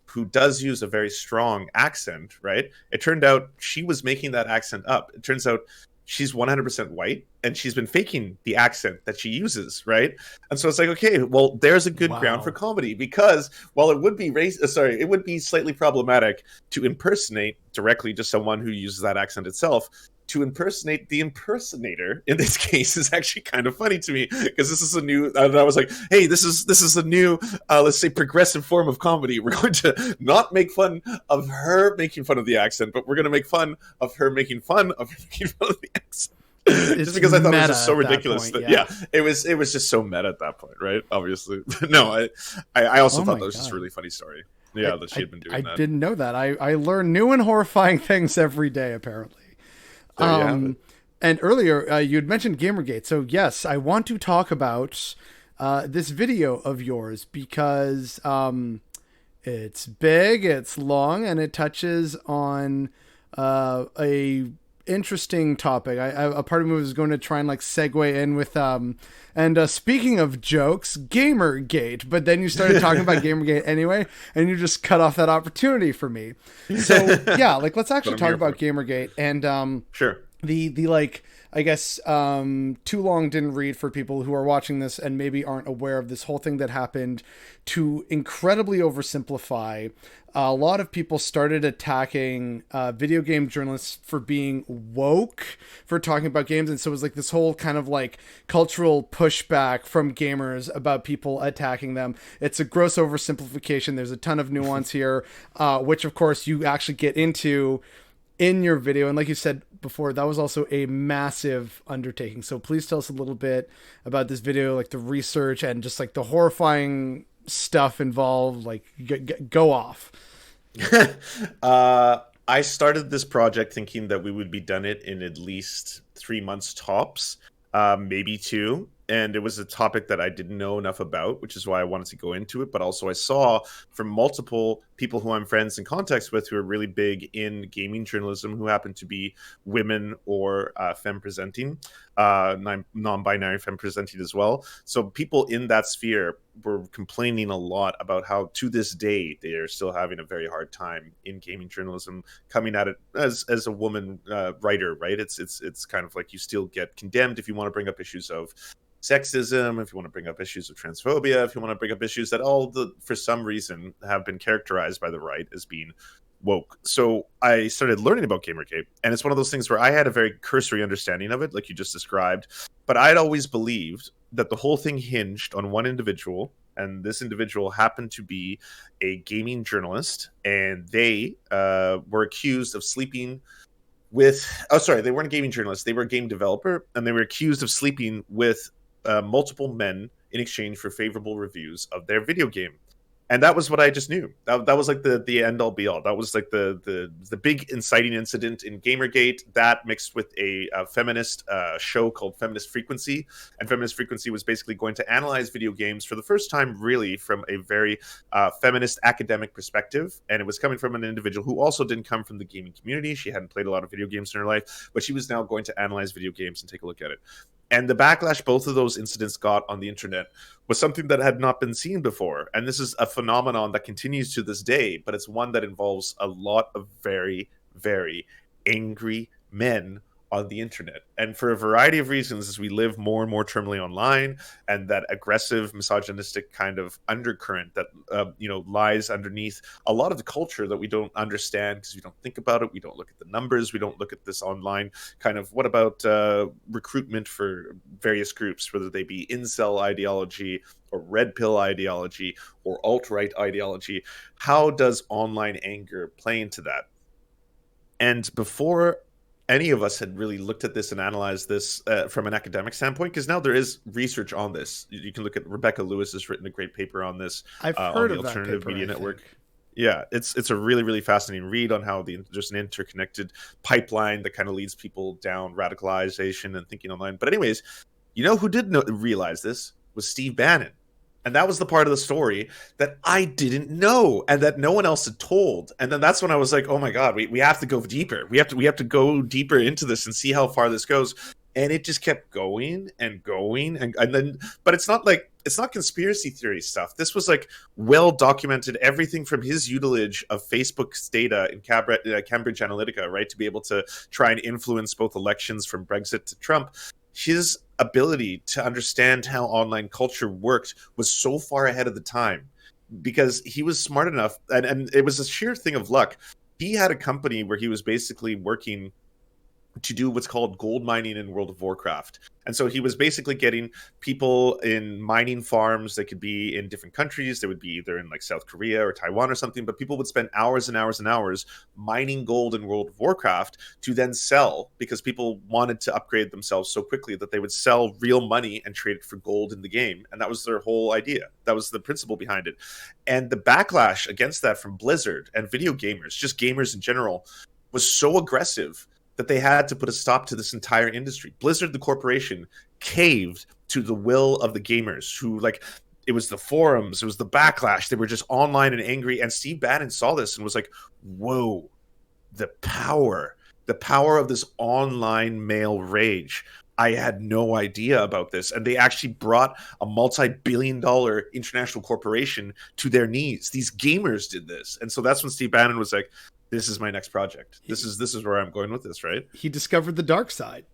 who does use a very strong accent, right? It turned out she was making that accent up. It turns out she's 100% white and she's been faking the accent that she uses, right? And so it's like, okay, well, there's a good ground for Wow. comedy, because while it would be it would be slightly problematic to impersonate directly just someone who uses that accent itself. To impersonate the impersonator in this case is actually kind of funny to me, because this is a new. And I was like, "Hey, this is a new, let's say, progressive form of comedy. We're going to not make fun of her making fun of the accent, but we're going to make fun of her making fun of her making fun of the accent." Just It's because I thought it was meta just so at that ridiculous point. that, Yeah. yeah, it was just so meta at that point, right? Obviously, no, I also Oh thought my that was just a god. really funny story. Yeah, that she had been I doing that. didn't know that. I learn new and horrifying things every day, apparently. There you have it. And earlier, you had mentioned Gamergate. So, yes, I want to talk about this video of yours because it's big, it's long, and it touches on a interesting topic. A part of me was going to try and like segue in with speaking of jokes, Gamergate, but then you started talking about Gamergate anyway, and you just cut off that opportunity for me. So yeah, like let's That's what actually I'm talk here for. about Gamergate and Sure. the like I guess too long didn't read for people who are watching this and maybe aren't aware of this whole thing that happened. To incredibly oversimplify, a lot of people started attacking video game journalists for being woke, for talking about games, and so it was like this whole kind of like cultural pushback from gamers about people attacking them. It's a gross oversimplification. There's a ton of nuance here, which of course you actually get into in your video. And like you said before, that was also a massive undertaking. So please tell us a little bit about this video, like the research and just like the horrifying stuff involved. Like go off. I started this project thinking that we would be done it in at least 3 months tops, maybe two. And it was a topic that I didn't know enough about, which is why I wanted to go into it. But also, I saw from multiple people who I'm friends and contacts with who are really big in gaming journalism, who happen to be women or femme presenting, non binary femme presenting as well. So, people in that sphere were complaining a lot about how, to this day, they are still having a very hard time in gaming journalism, coming at it as a woman writer, right? It's kind of like you still get condemned if you want to bring up issues of sexism, if you want to bring up issues of transphobia, if you want to bring up issues that for some reason, have been characterized by the right as being woke. So I started learning about Gamergate, and it's one of those things where I had a very cursory understanding of it, like you just described, but I'd always believed that the whole thing hinged on one individual, and this individual happened to be a gaming journalist, and they were accused of sleeping with they weren't a gaming journalist, they were a game developer, and they were accused of sleeping with multiple men in exchange for favorable reviews of their video game. And that was what I just knew. That was like the end all be all. That was like the big inciting incident in Gamergate. That mixed with a feminist show called Feminist Frequency, and Feminist Frequency was basically going to analyze video games for the first time, really from a very feminist academic perspective. And it was coming from an individual who also didn't come from the gaming community. She hadn't played a lot of video games in her life, but she was now going to analyze video games and take a look at it. And the backlash both of those incidents got on the internet was something that had not been seen before. And this is a phenomenon that continues to this day, but it's one that involves a lot of very, very angry men on the internet. And for a variety of reasons, as we live more and more terminally online, and that aggressive, misogynistic kind of undercurrent that lies underneath a lot of the culture that we don't understand because we don't think about it, we don't look at the numbers, we don't look at this online kind of, what about recruitment for various groups, whether they be incel ideology or red pill ideology or alt-right ideology. How does online anger play into that? And before any of us had really looked at this and analyzed this from an academic standpoint, because now there is research on this. You can look at Rebecca Lewis has written a great paper on this I've on heard the of that Alternative paper, Media I Network. think. Yeah, it's a really really fascinating read on how there's an interconnected pipeline that kind of leads people down radicalization and thinking online. But anyways, you know who did realize this was Steve Bannon. And that was the part of the story that I didn't know and that no one else had told. And then that's when I was like, oh my God, we have to go deeper. We have to go deeper into this and see how far this goes. And it just kept going and going and then, but it's not conspiracy theory stuff. This was like well documented, everything from his utilage of Facebook's data in Cambridge Analytica, right, to be able to try and influence both elections from Brexit to Trump. His ability to understand how online culture worked was so far ahead of the time because he was smart enough, and it was a sheer thing of luck. He had a company where he was basically working to do what's called gold mining in World of Warcraft. And so he was basically getting people in mining farms that could be in different countries. They would be either in like South Korea or Taiwan or something, but people would spend hours and hours and hours mining gold in World of Warcraft to then sell because people wanted to upgrade themselves so quickly that they would sell real money and trade it for gold in the game. And that was their whole idea. That was the principle behind it. And the backlash against that from Blizzard and video gamers, just gamers in general, was so aggressive that they had to put a stop to this entire industry. Blizzard, the corporation, caved to the will of the gamers who, like, it was the forums, it was the backlash. They were just online and angry. And Steve Bannon saw this and was like, whoa, the power of this online male rage. I had no idea about this. And they actually brought a multi-billion-dollar international corporation to their knees. These gamers did this. And so that's when Steve Bannon was like, this is my next project. This is where I'm going with this, right? He discovered the dark side.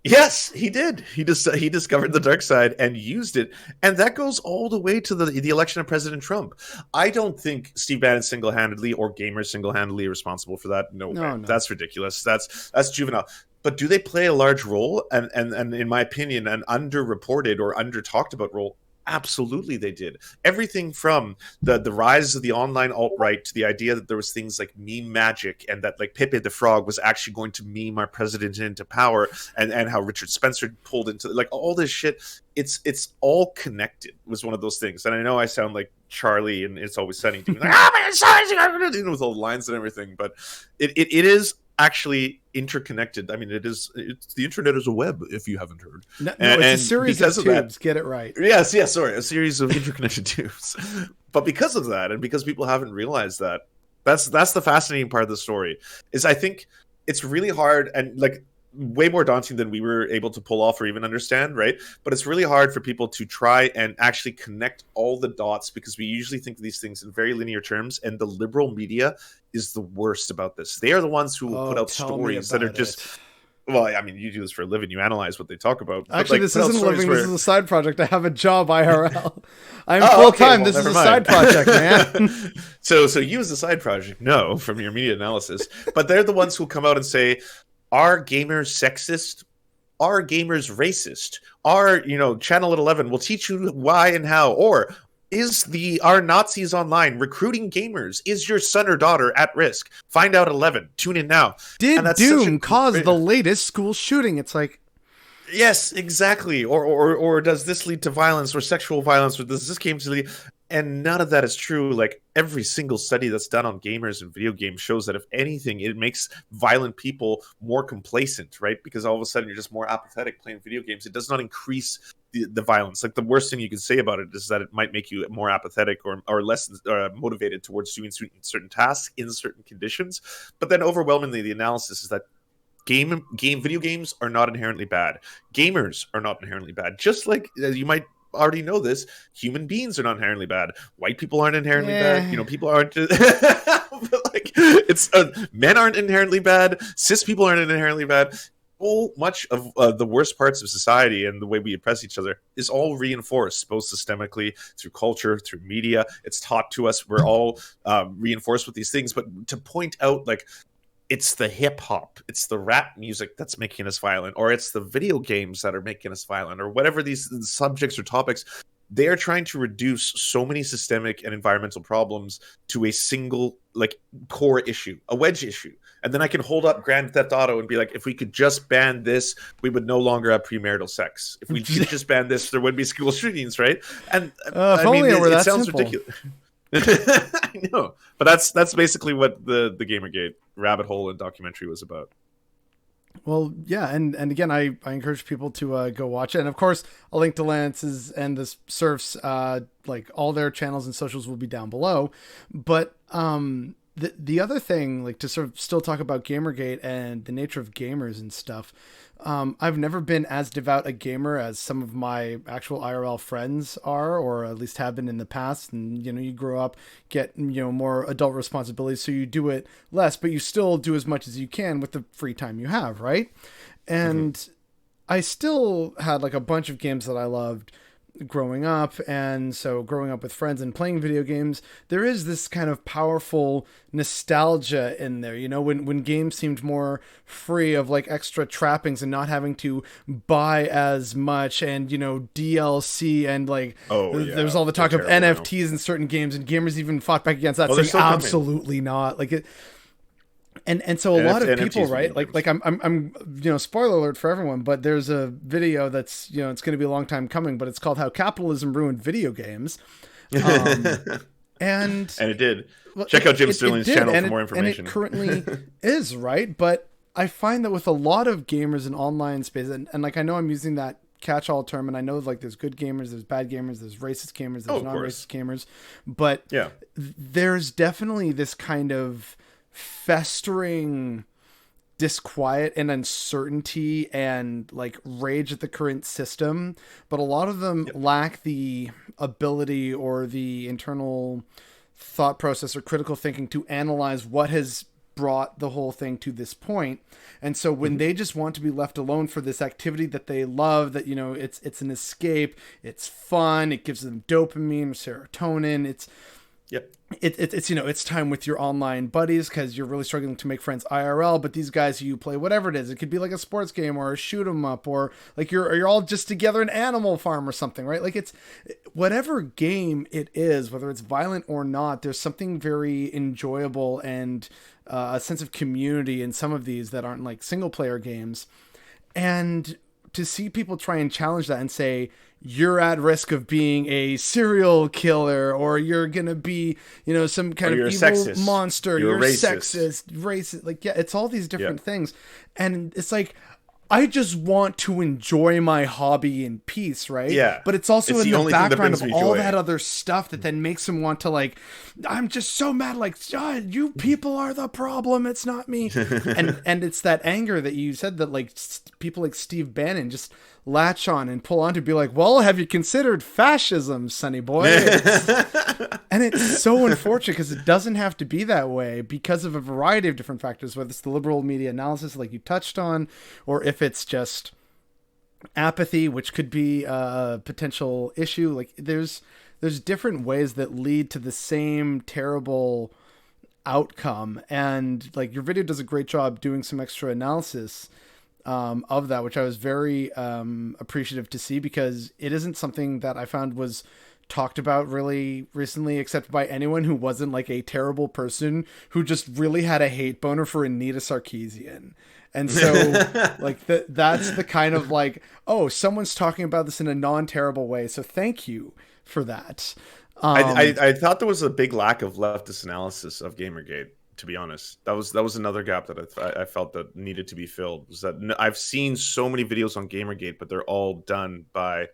Yes, he did. He discovered the dark side and used it. And that goes all the way to the election of President Trump. I don't think Steve Bannon single-handedly or gamers single-handedly are responsible for that. No way. That's ridiculous. That's juvenile. But do they play a large role? And in my opinion, an underreported or under-talked about role? Absolutely they did. Everything from the rise of the online alt-right to the idea that there was things like meme magic and that like Pepe the Frog was actually going to meme our president into power, and how Richard Spencer pulled into like all this shit. It's all connected was one of those things. And I know I sound like Charlie and It's Always Sunny doing like, oh my God, with all the lines and everything, but it is actually interconnected. I mean, it's the internet is a web, if you haven't heard. No, it's a series of tubes. Get it right. Yes, sorry, a series of interconnected tubes. But because of that, and because people haven't realized that, that's the fascinating part of the story. Is I think it's really hard and like way more daunting than we were able to pull off or even understand, right? But it's really hard for people to try and actually connect all the dots because we usually think of these things in very linear terms, and the liberal media is the worst about this. They are the ones who will put out stories that are just well, I mean, you do this for a living. You analyze what they talk about. Actually, this isn't a living. This is a side project. I have a job IRL. I'm full-time. This is a side project, man. So you as a side project, no, from your media analysis. But they're the ones who come out and say, are gamers sexist? Are gamers racist? Are, Channel 11 will teach you why and how. Or are Nazis online recruiting gamers? Is your son or daughter at risk? Find out 11. Tune in now. Did Doom cause the latest school shooting? It's like, yes, exactly. Or does this lead to violence or sexual violence? Or does this game to lead? And none of that is true. Like every single study that's done on gamers and video games shows that if anything, it makes violent people more complacent, right? Because all of a sudden you're just more apathetic playing video games. It does not increase the violence. Like the worst thing you can say about it is that it might make you more apathetic or less motivated towards doing certain tasks in certain conditions. But then overwhelmingly, the analysis is that video games are not inherently bad. Gamers are not inherently bad. Just like you might already know this, human beings are not inherently bad. White people aren't inherently bad. People aren't. But like it's men aren't inherently bad. Cis people aren't inherently bad. So much of the worst parts of society and the way we oppress each other is all reinforced, both systemically through culture, through media. It's taught to us. We're all reinforced with these things. But to point out, like, it's the hip hop, it's the rap music that's making us violent, or it's the video games that are making us violent, or whatever these subjects or topics. They are trying to reduce so many systemic and environmental problems to a single, like, core issue, a wedge issue. And then I can hold up Grand Theft Auto and be like, if we could just ban this, we would no longer have premarital sex. If we could just ban this, there wouldn't be school shootings, right? And I mean, it sounds ridiculous. I know, but that's basically what the Gamergate rabbit hole and documentary was about. Well, yeah, and again, I encourage people to go watch it, and of course, I'll link to Lance's and the Serfs, like all their channels and socials will be down below. But the other thing, like to sort of still talk about Gamergate and the nature of gamers and stuff. I've never been as devout a gamer as some of my actual IRL friends are, or at least have been in the past. And you grow up, get more adult responsibilities, so you do it less, but you still do as much as you can with the free time you have, right? Hmm. And I still had like a bunch of games that I loved growing up, and so growing up with friends and playing video games, there is this kind of powerful nostalgia in there, when games seemed more free of like extra trappings and not having to buy as much, and DLC, and like Oh there's yeah, all the they're talk of terrible now. NFTs in certain games, and gamers even fought back against that, Oh, they're saying still coming. absolutely not, like it. And so a lot of people, NFTs for right? video Like games. like I'm spoiler alert for everyone, but there's a video that's it's going to be a long time coming, but it's called "How Capitalism Ruined Video Games," um, And and it did. well, Check out Jim it Sterling's did, channel and for it more and it information. currently is, right. But I find that with a lot of gamers in online space, and like I know I'm using that catch-all term, and I know like there's good gamers, there's bad gamers, there's racist gamers, Oh, there's of non-racist course. gamers, but Yeah. there's definitely this kind of festering disquiet and uncertainty and like rage at the current system, but a lot of them Yep. lack the ability or the internal thought process or critical thinking to analyze what has brought the whole thing to this point. And so when Hmm. they just want to be left alone for this activity that they love, that it's an escape, it's fun, it gives them dopamine, serotonin, Yep. it's time with your online buddies because you're really struggling to make friends IRL. But these guys, you play whatever it is. It could be like a sports game or a shoot 'em up, or like you're all just together in Animal Farm or something, right? Like it's whatever game it is, whether it's violent or not. There's something very enjoyable and a sense of community in some of these that aren't like single player games. And to see people try and challenge that and say you're at risk of being a serial killer, or you're gonna be some Or kind of you're a evil sexist. monster, You're you're a racist. sexist, racist, like, yeah, it's all these Yeah. different things. And it's like, I just want to enjoy my hobby in peace, right? Yeah. But it's also It's in the the only thing that background brings of me all joy. that other stuff that then makes him want to, like, I'm just so mad, like, you people are the problem, it's not me. And it's that anger that you said that, like, people like Steve Bannon just latch on and pull on to be like, well, have you considered fascism, sonny boy? And it's so unfortunate because it doesn't have to be that way because of a variety of different factors, whether it's the liberal media analysis, like you touched on, or if it's just apathy, which could be a potential issue. Like there's different ways that lead to the same terrible outcome. And like your video does a great job doing some extra analysis of that, which I was very appreciative to see, because it isn't something that I found was talked about really recently, except by anyone who wasn't like a terrible person who just really had a hate boner for Anita Sarkeesian. And so like that's the kind of like, oh, someone's talking about this in a non-terrible way, so thank you for that. I thought there was a big lack of leftist analysis of Gamergate. To be honest, that was another gap that I felt that needed to be filled. Was that I've seen so many videos on Gamergate, but they're all done by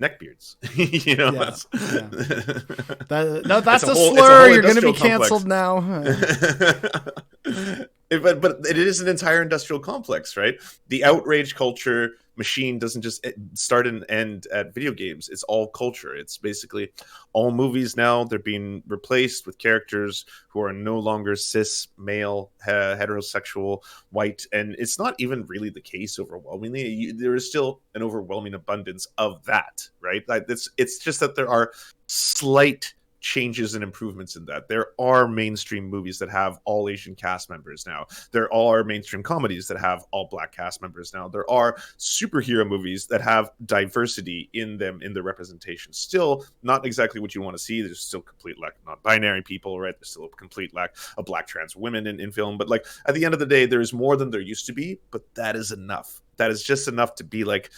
neckbeards. Yeah, That's yeah. No, it's that's a a whole it's a slur. whole You're going to be industrial complex. canceled now. But it is an entire industrial complex, right? The outrage culture machine doesn't just start and end at video games. It's all culture. It's basically all movies now. They're being replaced with characters who are no longer cis, male, heterosexual, white, and it's not even really the case overwhelmingly. There is still an overwhelming abundance of that, right? Like it's just that there are slight changes and improvements in that. There are mainstream movies that have all Asian cast members now. There are mainstream comedies that have all black cast members now. There are superhero movies that have diversity in them in their representation. Still not exactly what you want to see. There's still complete lack of non-binary people, right? There's still a complete lack of black trans women in film. But like at the end of the day, there is more than there used to be, but that is enough. That is just enough to be like,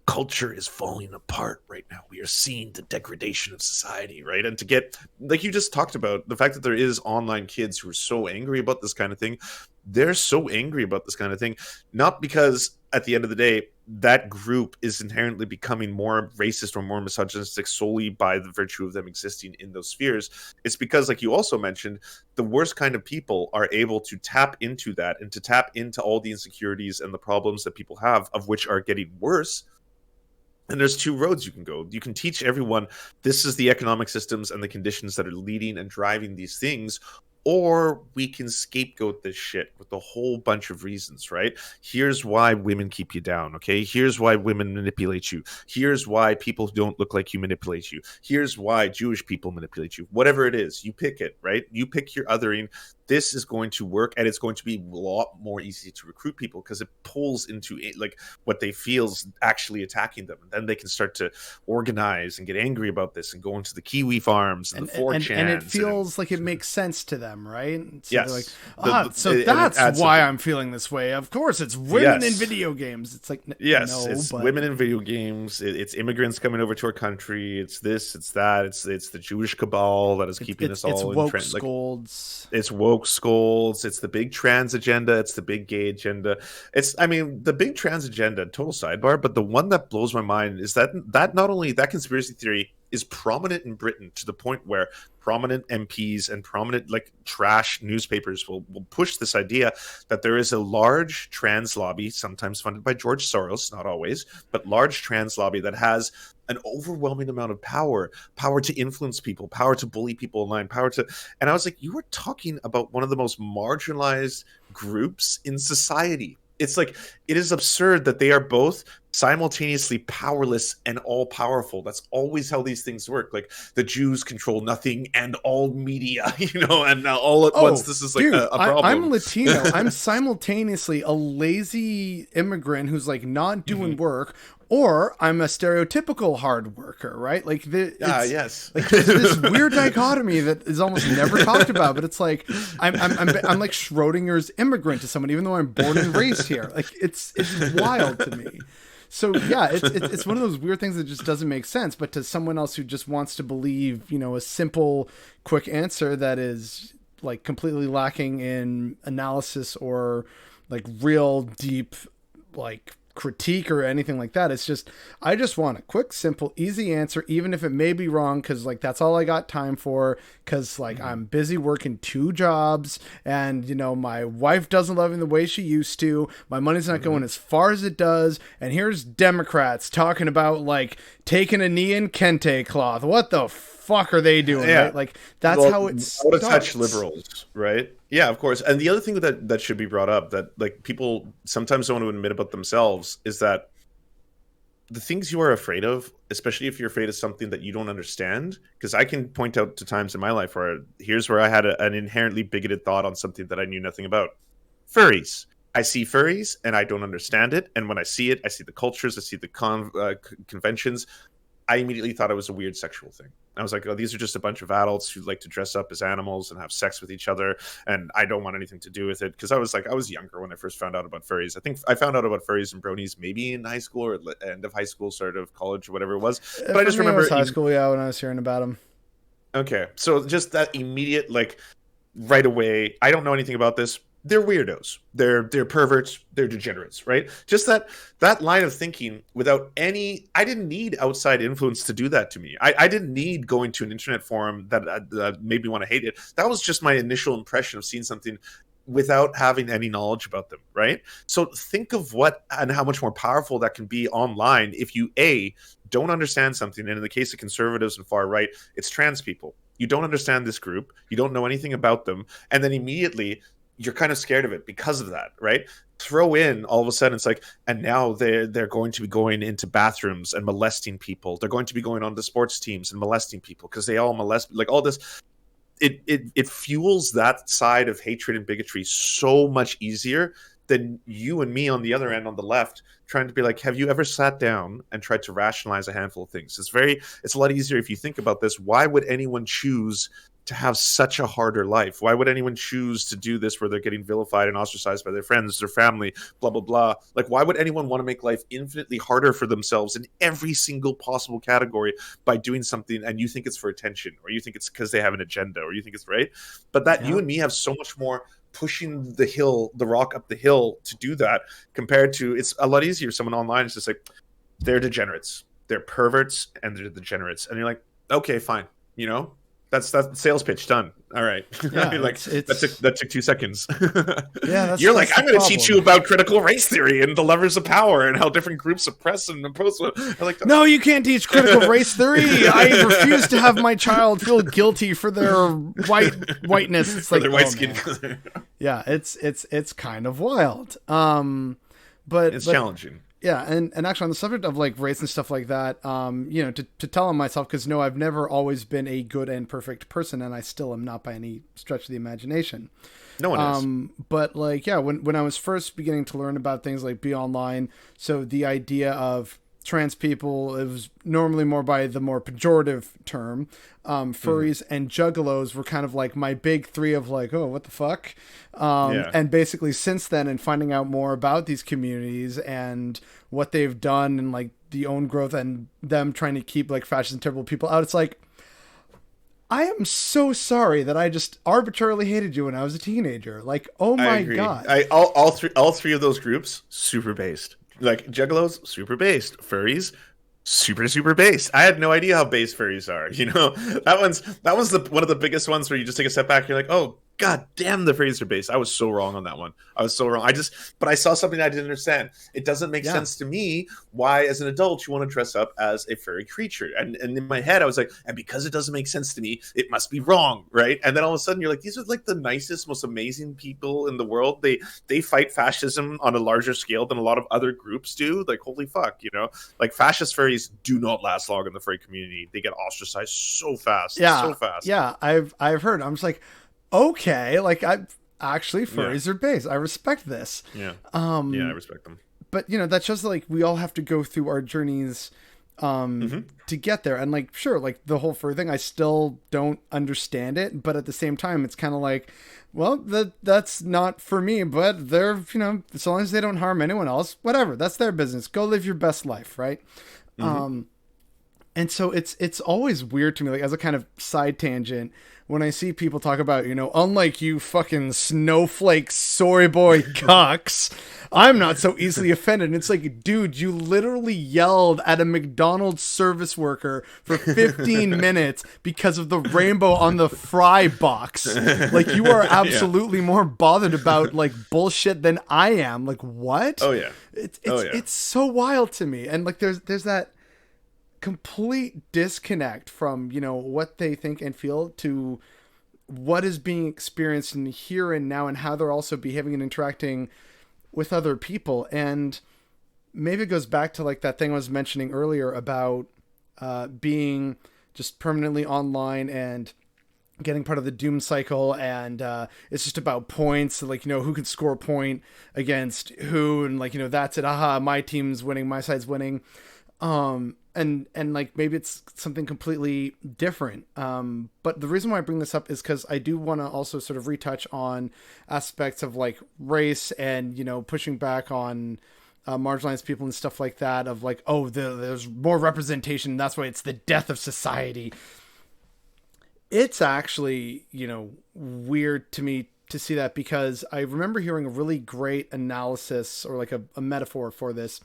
culture is falling apart right now. We are seeing the degradation of society, right? And to get, like you just talked about, the fact that there is online kids who are so angry about this kind of thing, they're so angry about this kind of thing, not because at the end of the day, that group is inherently becoming more racist or more misogynistic solely by the virtue of them existing in those spheres. It's because, like you also mentioned, the worst kind of people are able to tap into that and to tap into all the insecurities and the problems that people have, of which are getting worse. And there's two roads you can go. You can teach everyone this is the economic systems and the conditions that are leading and driving these things, or we can scapegoat this shit with a whole bunch of reasons, right? Here's why women keep you down, okay? Here's why women manipulate you. Here's why people who don't look like you manipulate you. Here's why Jewish people manipulate you. Whatever it is, you pick it, right? You pick your othering. This is going to work, and it's going to be a lot more easy to recruit people because it pulls into like what they feel is actually attacking them, and then they can start to organize and get angry about this and go into the Kiwi farms and the 4chans, and it feels like it makes sense to them, right? So yes, they're like, so that's why something. I'm feeling this way. Of course, it's women in video games. It's like, yes, no, it's but... women in video games. It's immigrants coming over to our country. It's this, it's that. It's the Jewish cabal that is keeping us all it's woke in scolds. It's woke scolds. It's the big trans agenda. It's the big gay agenda. I mean, the big trans agenda, total sidebar, but the one that blows my mind is that not only that conspiracy theory is prominent in Britain to the point where prominent MPs and prominent like trash newspapers will push this idea that there is a large trans lobby, sometimes funded by George Soros, not always, but large trans lobby that has an overwhelming amount of power to influence people, power to bully people online, and I was like, you were talking about one of the most marginalized groups in society. It's like, it is absurd that they are both simultaneously powerless and all powerful. That's always how these things work. Like the Jews control nothing and all media, and now all at once this is like a problem. I'm Latino. I'm simultaneously a lazy immigrant who's like not doing work, or I'm a stereotypical hard worker, right? Like yes, like this weird dichotomy that is almost never talked about. But it's like I'm like Schrodinger's immigrant to someone, even though I'm born and raised here. Like it's wild to me. So yeah, it's one of those weird things that just doesn't make sense. But to someone else who just wants to believe, a simple, quick answer that is like completely lacking in analysis or like real deep like critique or anything like that. It's just, I just want a quick, simple, easy answer, even if it may be wrong, because like that's all I got time for, because like I'm busy working 2 jobs and my wife doesn't love me the way she used to, my money's not going as far as it does, and here's Democrats talking about like taking a knee in kente cloth. What the fuck are they doing? Yeah. Right? Like that's how it starts. Out of touch liberals, right? Yeah, of course. And the other thing that should be brought up that like people sometimes don't want to admit about themselves is that the things you are afraid of, especially if you're afraid of something that you don't understand, because I can point out to times in my life where here's where I had an inherently bigoted thought on something that I knew nothing about. Furries. I see furries and I don't understand it. And when I see it, I see the cultures, I see the conventions. I immediately thought it was a weird sexual thing. I was like, oh, these are just a bunch of adults who like to dress up as animals and have sex with each other, and I don't want anything to do with it. Because I was younger when I first found out about furries. I think I found out about furries and bronies maybe in high school or end of high school, sort of college or whatever it was. But I just remember it was high school, yeah, when I was hearing about them. Okay, so just that immediate, like, right away, I don't know anything about this. They're weirdos. They're perverts. They're degenerates, right? Just that line of thinking without any... I didn't need outside influence to do that to me. I didn't need going to an internet forum that made me want to hate it. That was just my initial impression of seeing something without having any knowledge about them, right? So think of what and how much more powerful that can be online if you, A, don't understand something. And in the case of conservatives and far right, it's trans people. You don't understand this group. You don't know anything about them. And then immediately... you're kind of scared of it because of that, right? Throw in all of a sudden it's like, and now they're going to be going into bathrooms and molesting people. They're going to be going on to sports teams and molesting people because they all molest, like all this. It fuels that side of hatred and bigotry so much easier than you and me on the other end on the left trying to be like, have you ever sat down and tried to rationalize a handful of things? It's a lot easier if you think about this. Why would anyone choose to have such a harder life? Why would anyone choose to do this where they're getting vilified and ostracized by their friends, their family, blah, blah, blah? Like, why would anyone want to make life infinitely harder for themselves in every single possible category by doing something, and you think it's for attention, or you think it's because they have an agenda, or you think it's right? But that you and me have so much more pushing the rock up the hill to do that, compared to, it's a lot easier. Someone online is just like, they're degenerates, they're perverts, and they're degenerates. And you're like, okay, fine. That's the sales pitch done. All right. Yeah, like that took 2 seconds. Yeah, you're like, I'm going to teach you about critical race theory and the levers of power and how different groups oppress and impose. Like, no, you can't teach critical race theory. I refuse to have my child feel guilty for their whiteness. It's for like their white skin. Yeah, it's kind of wild. But it's challenging. Yeah, and actually on the subject of like race and stuff like that, to tell on myself, because no, I've never always been a good and perfect person, and I still am not by any stretch of the imagination. No one is. But like, yeah, when I was first beginning to learn about things like Be Online, so the idea of trans people, it was normally more by the more pejorative term. Furries and juggalos were kind of like my big three of like, oh, what the fuck? And basically since then, and finding out more about these communities and what they've done and like the own growth and them trying to keep like fascist and terrible people out, it's like, I am so sorry that I just arbitrarily hated you when I was a teenager. Like, oh my God. All three of those groups, super based. Like juggalos, super based. Furries, super based. I had no idea how based furries are. That one's one of the biggest ones where you just take a step back. You're like, oh God damn, the furries are based. I was so wrong on that one. I was so wrong. But I saw something I didn't understand. It doesn't make sense to me why, as an adult, you want to dress up as a furry creature. And in my head, I was like, and because it doesn't make sense to me, it must be wrong, right? And then all of a sudden, you're like, these are like the nicest, most amazing people in the world. They fight fascism on a larger scale than a lot of other groups do. Like, holy fuck, like fascist furries do not last long in the furry community. They get ostracized so fast, so fast. Yeah, I've heard. I'm just like, okay, like furries are based. I respect this. Yeah. I respect them. But that shows like we all have to go through our journeys to get there. And like, sure, like the whole fur thing, I still don't understand it, but at the same time, it's kind of like, well, that's not for me, but they're, as long as they don't harm anyone else, whatever, that's their business. Go live your best life. Right. And so it's always weird to me, like as a kind of side tangent, when I see people talk about, unlike you fucking snowflake soy boy cucks, I'm not so easily offended. And it's like, dude, you literally yelled at a McDonald's service worker for 15 minutes because of the rainbow on the fry box. Like, you are absolutely more bothered about like bullshit than I am. Like, what? Oh yeah. It's so wild to me. And like, there's that complete disconnect from what they think and feel to what is being experienced in here and now, and how they're also behaving and interacting with other people. And maybe it goes back to like that thing I was mentioning earlier about being just permanently online and getting part of the doom cycle, and it's just about points, like who can score a point against who, and like that's it, aha, my team's winning, my side's winning. And like maybe it's something completely different. But the reason why I bring this up is because I do want to also sort of retouch on aspects of like race and, pushing back on marginalized people and stuff like that, of like, oh, there's more representation, that's why it's the death of society. It's actually, weird to me to see that, because I remember hearing a really great analysis or like a metaphor for this.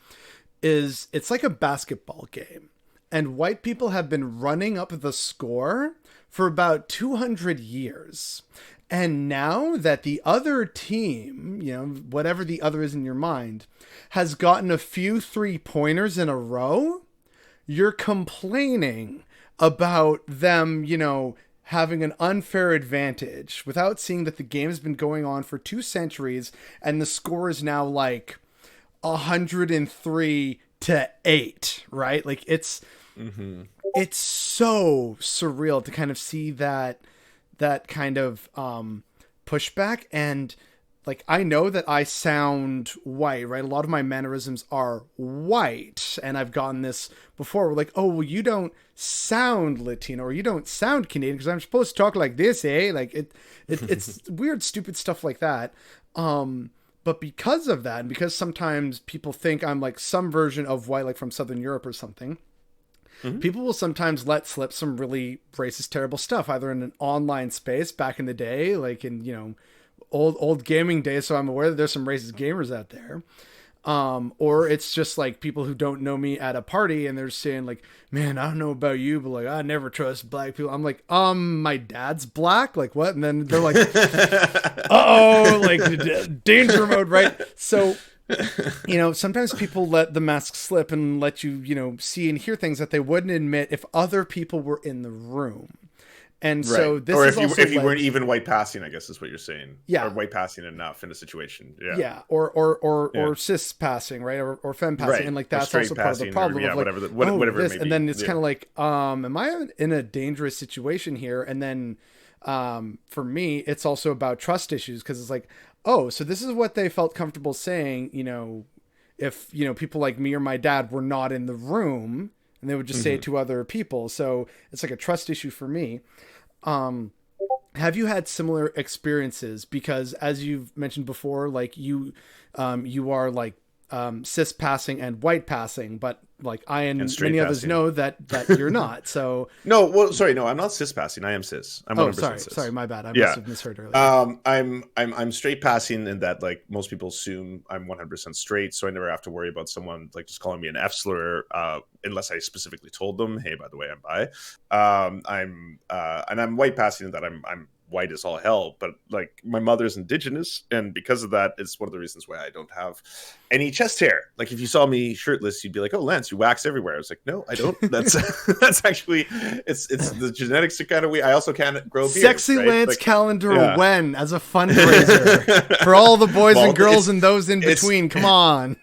It's like a basketball game, and white people have been running up the score for about 200 years. And now that the other team, whatever the other is in your mind, has gotten a few 3-pointers in a row, you're complaining about them, having an unfair advantage without seeing that the game has been going on for 2 centuries and the score is now like 103-8, right? Like it's so surreal to kind of see that kind of pushback. And like I know that I sound white, right? A lot of my mannerisms are white, and I've gotten this before. We're like, oh, well, you don't sound Latino or you don't sound Canadian because I'm supposed to talk like this, eh? Like it's weird, stupid stuff like that. But because of that, and because sometimes people think I'm like some version of white, like from Southern Europe or something, Mhm. people will sometimes let slip some really racist, terrible stuff, either in an online space back in the day, like in, old gaming days. So I'm aware that there's some racist gamers out there. Or it's just like people who don't know me at a party and they're saying like, man, I don't know about you, but like, I never trust black people. I'm like, my dad's black. Like what? And then they're like, oh, like danger mode. Right. So, sometimes people let the mask slip and let you, see and hear things that they wouldn't admit if other people were in the room. And Right. so this Or is if you also if you led, weren't even white passing, I guess is what you're saying. Or yeah, white passing enough in a situation. Yeah. yeah, or Yeah. cis passing, right, or femme passing, Right. and like Or that's also straight part of the passing or problem yeah, of like, whatever oh, whatever it this, may and be. then it's Yeah. kind of like, am I in a dangerous situation here? And then, for me, it's also about trust issues because it's like, oh, so this is what they felt comfortable saying, if people like me or my dad were not in the room, and they would just say it Mhm. to other people. So it's like a trust issue for me. Um, have you had similar experiences? Because as you've mentioned before, like you are like cis passing and white passing, but like I And and straight many others passing. know that you're not. So, No, well, sorry, no, I'm not cis passing. I am cis. I'm oh, 100% sorry, cis. my bad. I must Yeah. have misheard earlier. I'm straight passing in that like most people assume I'm 100% straight, so I never have to worry about someone like just calling me an F slur unless I specifically told them, hey, by the way, I'm bi. And I'm white passing in that I'm white as all hell, but like my mother's indigenous, and because of that, it's one of the reasons why I don't have any chest hair. Like if you saw me shirtless, you'd be like, "Oh, Lance, you wax everywhere." I was like, "No, I don't." That's that's actually it's the genetics are kind of weird. I also can't grow a beard, Sexy right? Lance Like, calendar yeah. when as a fundraiser for all the boys and Well, girls and those in it's between. Come on.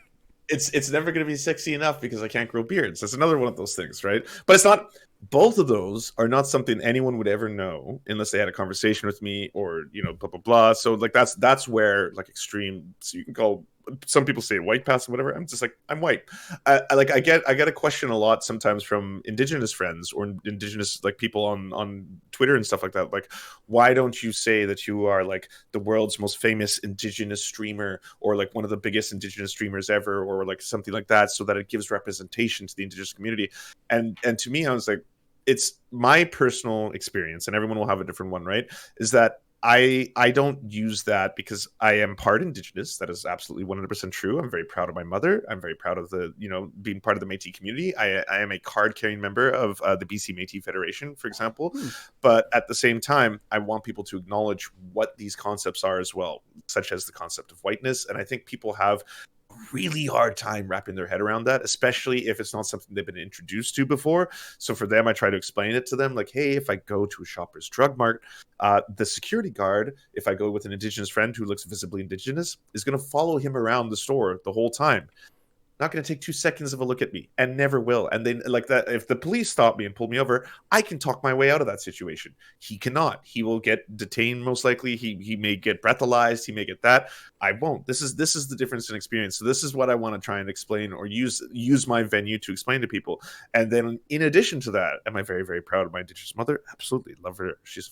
it's never going to be sexy enough because I can't grow beards. That's another one of those things, right? But it's not. Both of those are not something anyone would ever know unless they had a conversation with me or blah blah blah. So like that's where like extreme. So you can call some people say white pass or whatever. I'm just like I'm white. I get a question a lot sometimes from indigenous friends or indigenous like people on Twitter and stuff like that. Like, why don't you say that you are like the world's most famous indigenous streamer or like one of the biggest indigenous streamers ever or like something like that, so that it gives representation to the indigenous community? And to me, I was like, it's my personal experience, and everyone will have a different one, right? Is that I don't use that because I am part indigenous. That is absolutely 100% true. I'm very proud of my mother. I'm very proud of the being part of the Métis community. I am a card carrying member of the BC Métis Federation, for example. Hmm. But at the same time, I want people to acknowledge what these concepts are as well, such as the concept of whiteness. And I think people have really hard time wrapping their head around that, especially if it's not something they've been introduced to before. So for them, I try to explain it to them like, hey, if I go to a Shoppers Drug Mart, the security guard, if I go with an indigenous friend who looks visibly indigenous, is going to follow him around the store the whole time, not going to take 2 seconds of a look at me, and never will. And then like that, if the police stop me and pull me over, I can talk my way out of that situation. He cannot. He will get detained most likely. He may get breathalyzed. He may get that. I won't. This is the difference in experience. So this is what I want to try and explain or use my venue to explain to people. And then in addition to that, am I very, very proud of my indigenous mother? Absolutely. Love her. She's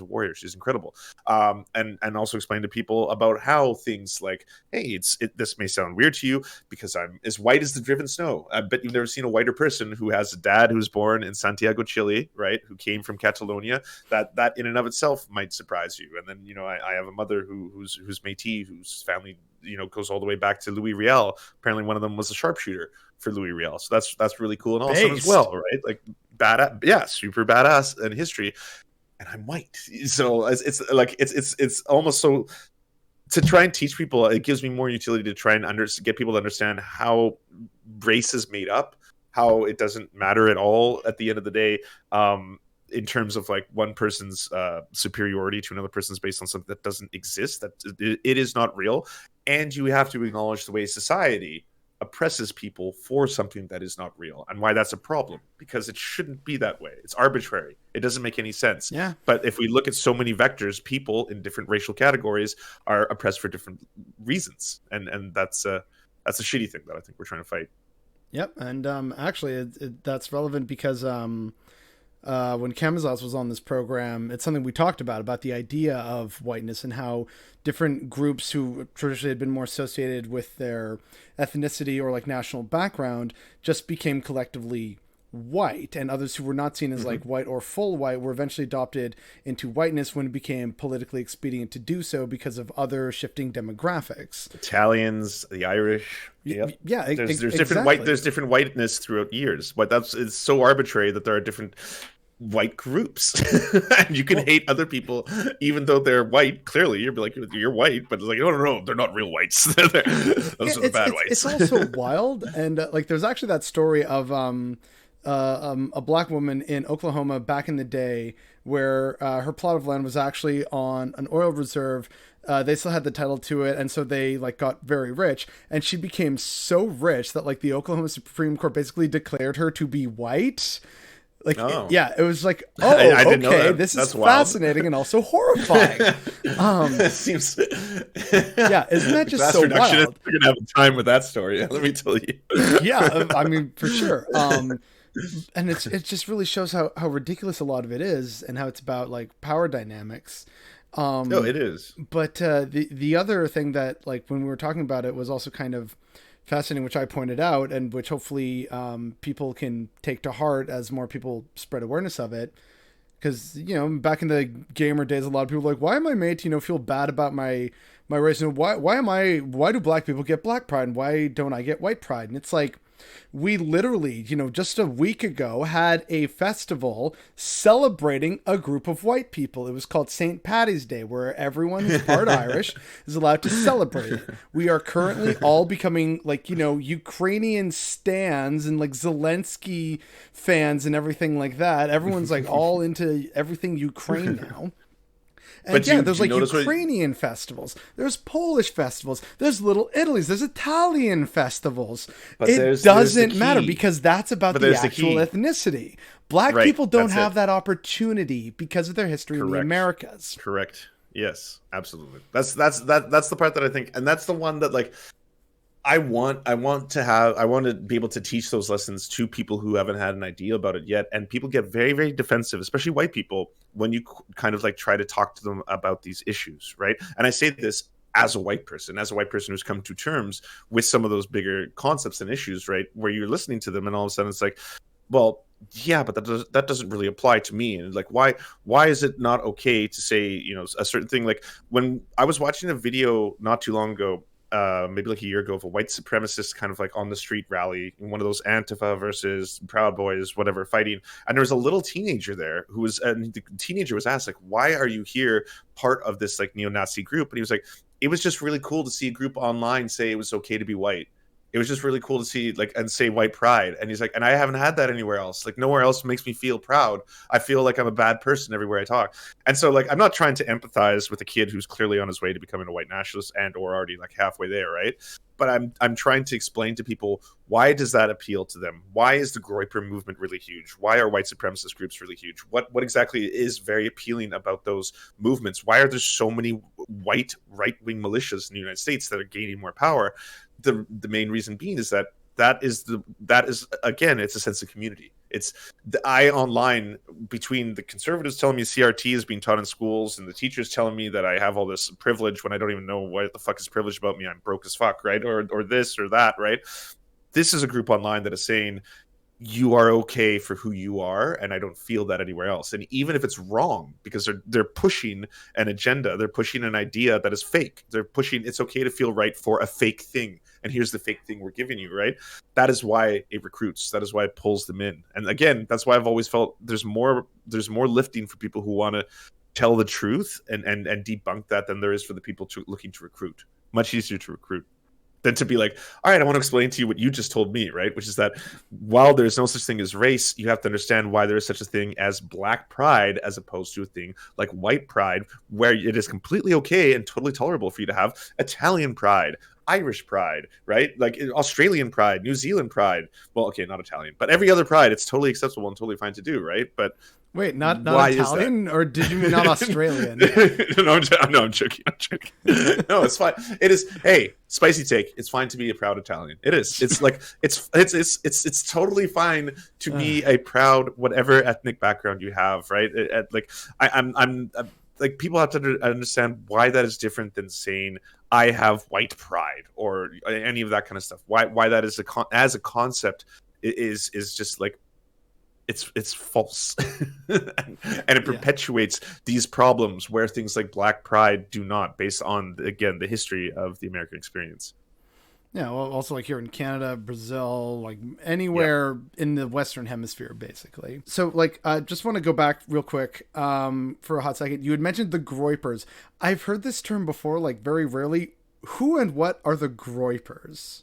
a warrior. She's incredible. And also explain to people about how things like, hey, this may sound weird to you because I'm as white as the driven snow. I bet you've never seen a whiter person who has a dad who's born in Santiago, Chile, right? Who came from Catalonia. That in and of itself might surprise you. And then I have a mother who's Métis, whose family goes all the way back to Louis Riel. Apparently, one of them was a sharpshooter for Louis Riel. So that's really cool and awesome as Based. well, right? Like badass, yeah, super badass in history. And I'm white, so it's almost so to try and teach people, it gives me more utility to try and get people to understand how race is made up, how it doesn't matter at all at the end of the day, in terms of like one person's superiority to another person's based on something that doesn't exist, that it is not real. And you have to acknowledge the way society oppresses people for something that is not real and why that's a problem, because it shouldn't be that way. It's arbitrary. It doesn't make any sense. Yeah. But if we look at so many vectors, people in different racial categories are oppressed for different reasons, and that's a shitty thing that I think we're trying to fight. Yep. And actually, that's relevant because when Kamazos was on this program, it's something we talked about the idea of whiteness and how different groups who traditionally had been more associated with their ethnicity or like national background just became collectively white, and others who were not seen as like white or full white were eventually adopted into whiteness when it became politically expedient to do so because of other shifting demographics. Italians, the Irish. Yep. Yeah, there's different exactly. there's different whiteness throughout years, but it's so arbitrary that there are different white groups. And you can hate other people even though they're white. Clearly you're like, you're white, but it's like, no, they're not real whites. Those are the bad whites. It's also wild, and like there's actually that story of a black woman in Oklahoma back in the day where her plot of land was actually on an oil reserve. They still had the title to it, and so they like got very rich, and she became so rich that like the Oklahoma Supreme Court basically declared her to be white. Like, it was like, I didn't know that. This That's is fascinating and also horrifying. It seems, yeah, isn't that just so wild? You're gonna have a time with that story. Let me tell you. Yeah, I mean, for sure. And it just really shows how ridiculous a lot of it is, and how it's about like power dynamics. No, it is. But the other thing that like when we were talking about it was also kind of fascinating, which I pointed out, and which hopefully people can take to heart as more people spread awareness of it. Because, you know, back in the gamer days, a lot of people were like, why am I made to, you know, feel bad about my race? And why do black people get black pride and why don't I get white pride? And it's like, we literally, you know, just a week ago had a festival celebrating a group of white people. It was called St. Paddy's Day, where everyone who's part Irish is allowed to celebrate it. We are currently all becoming like, you know, Ukrainian stans and like Zelensky fans and everything like that. Everyone's like all into everything Ukraine now. And but yeah, there's like Ukrainian festivals, there's Polish festivals, there's Little Italy's, there's Italian festivals. But it doesn't matter because that's about the actual ethnicity. Black people don't have that opportunity because of their history in the Americas. Correct. Yes, absolutely. That's the part that I think, and that's the one that like I want to be able to teach those lessons to people who haven't had an idea about it yet. And people get very, very defensive, especially white people, when you kind of like try to talk to them about these issues, right? And I say this as a white person who's come to terms with some of those bigger concepts and issues, right? Where you're listening to them and all of a sudden it's like, well, yeah, but that doesn't really apply to me. And like, why is it not okay to say, you know, a certain thing? Like when I was watching a video not too long ago, maybe like a year ago, of a white supremacist kind of like on the street rally, one of those Antifa versus Proud Boys, whatever, fighting. And there was a little teenager there who was, and the teenager was asked, like, why are you here, part of this like neo-Nazi group? And he was like, it was just really cool to see a group online say it was okay to be white. It was just really cool to see like and say white pride. And he's like, and I haven't had that anywhere else. Like nowhere else makes me feel proud. I feel like I'm a bad person everywhere I talk. And so like I'm not trying to empathize with a kid who's clearly on his way to becoming a white nationalist and or already like halfway there, right? But I'm trying to explain to people, why does that appeal to them? Why is the Groyper movement really huge? Why are white supremacist groups really huge? What exactly is very appealing about those movements? Why are there so many white right-wing militias in the United States that are gaining more power? The main reason being is that is again, it's a sense of community. It's the online between the conservatives telling me CRT is being taught in schools and the teachers telling me that I have all this privilege when I don't even know what the fuck is privilege about me. I'm broke as fuck, right? Or this or that, right? This is a group online that is saying you are okay for who you are, and I don't feel that anywhere else. And even if it's wrong, because they're pushing an agenda, they're pushing an idea that is fake. They're pushing it's okay to feel right for a fake thing. And here's the fake thing we're giving you, right? That is why it recruits. That is why it pulls them in. And again, that's why I've always felt there's more lifting for people who want to tell the truth and debunk that than there is for the people looking to recruit. Much easier to recruit than to be like, all right, I want to explain to you what you just told me, right? Which is that while there's no such thing as race, you have to understand why there is such a thing as black pride as opposed to a thing like white pride, where it is completely okay and totally tolerable for you to have Italian pride, Irish pride, right? Like Australian pride, New Zealand pride. Well, okay, not Italian, but every other pride, it's totally acceptable and totally fine to do, right? But Wait, not why is that? Italian, or did you mean not Australian? No, I'm joking. I'm joking. No, it's fine. It is. Hey, spicy take. It's fine to be a proud Italian. It is. It's like it's totally fine to be a proud whatever ethnic background you have, right? Like I'm like people have to understand why that is different than saying I have white pride or any of that kind of stuff. Why that is as a concept is just like it's false and it perpetuates these problems where things like black pride do not, based on again the history of the American experience. Yeah, well, also like here in Canada, Brazil, like anywhere in the Western Hemisphere, basically. So, like, just want to go back real quick for a hot second. You had mentioned the groypers. I've heard this term before, like very rarely. Who and what are the groypers?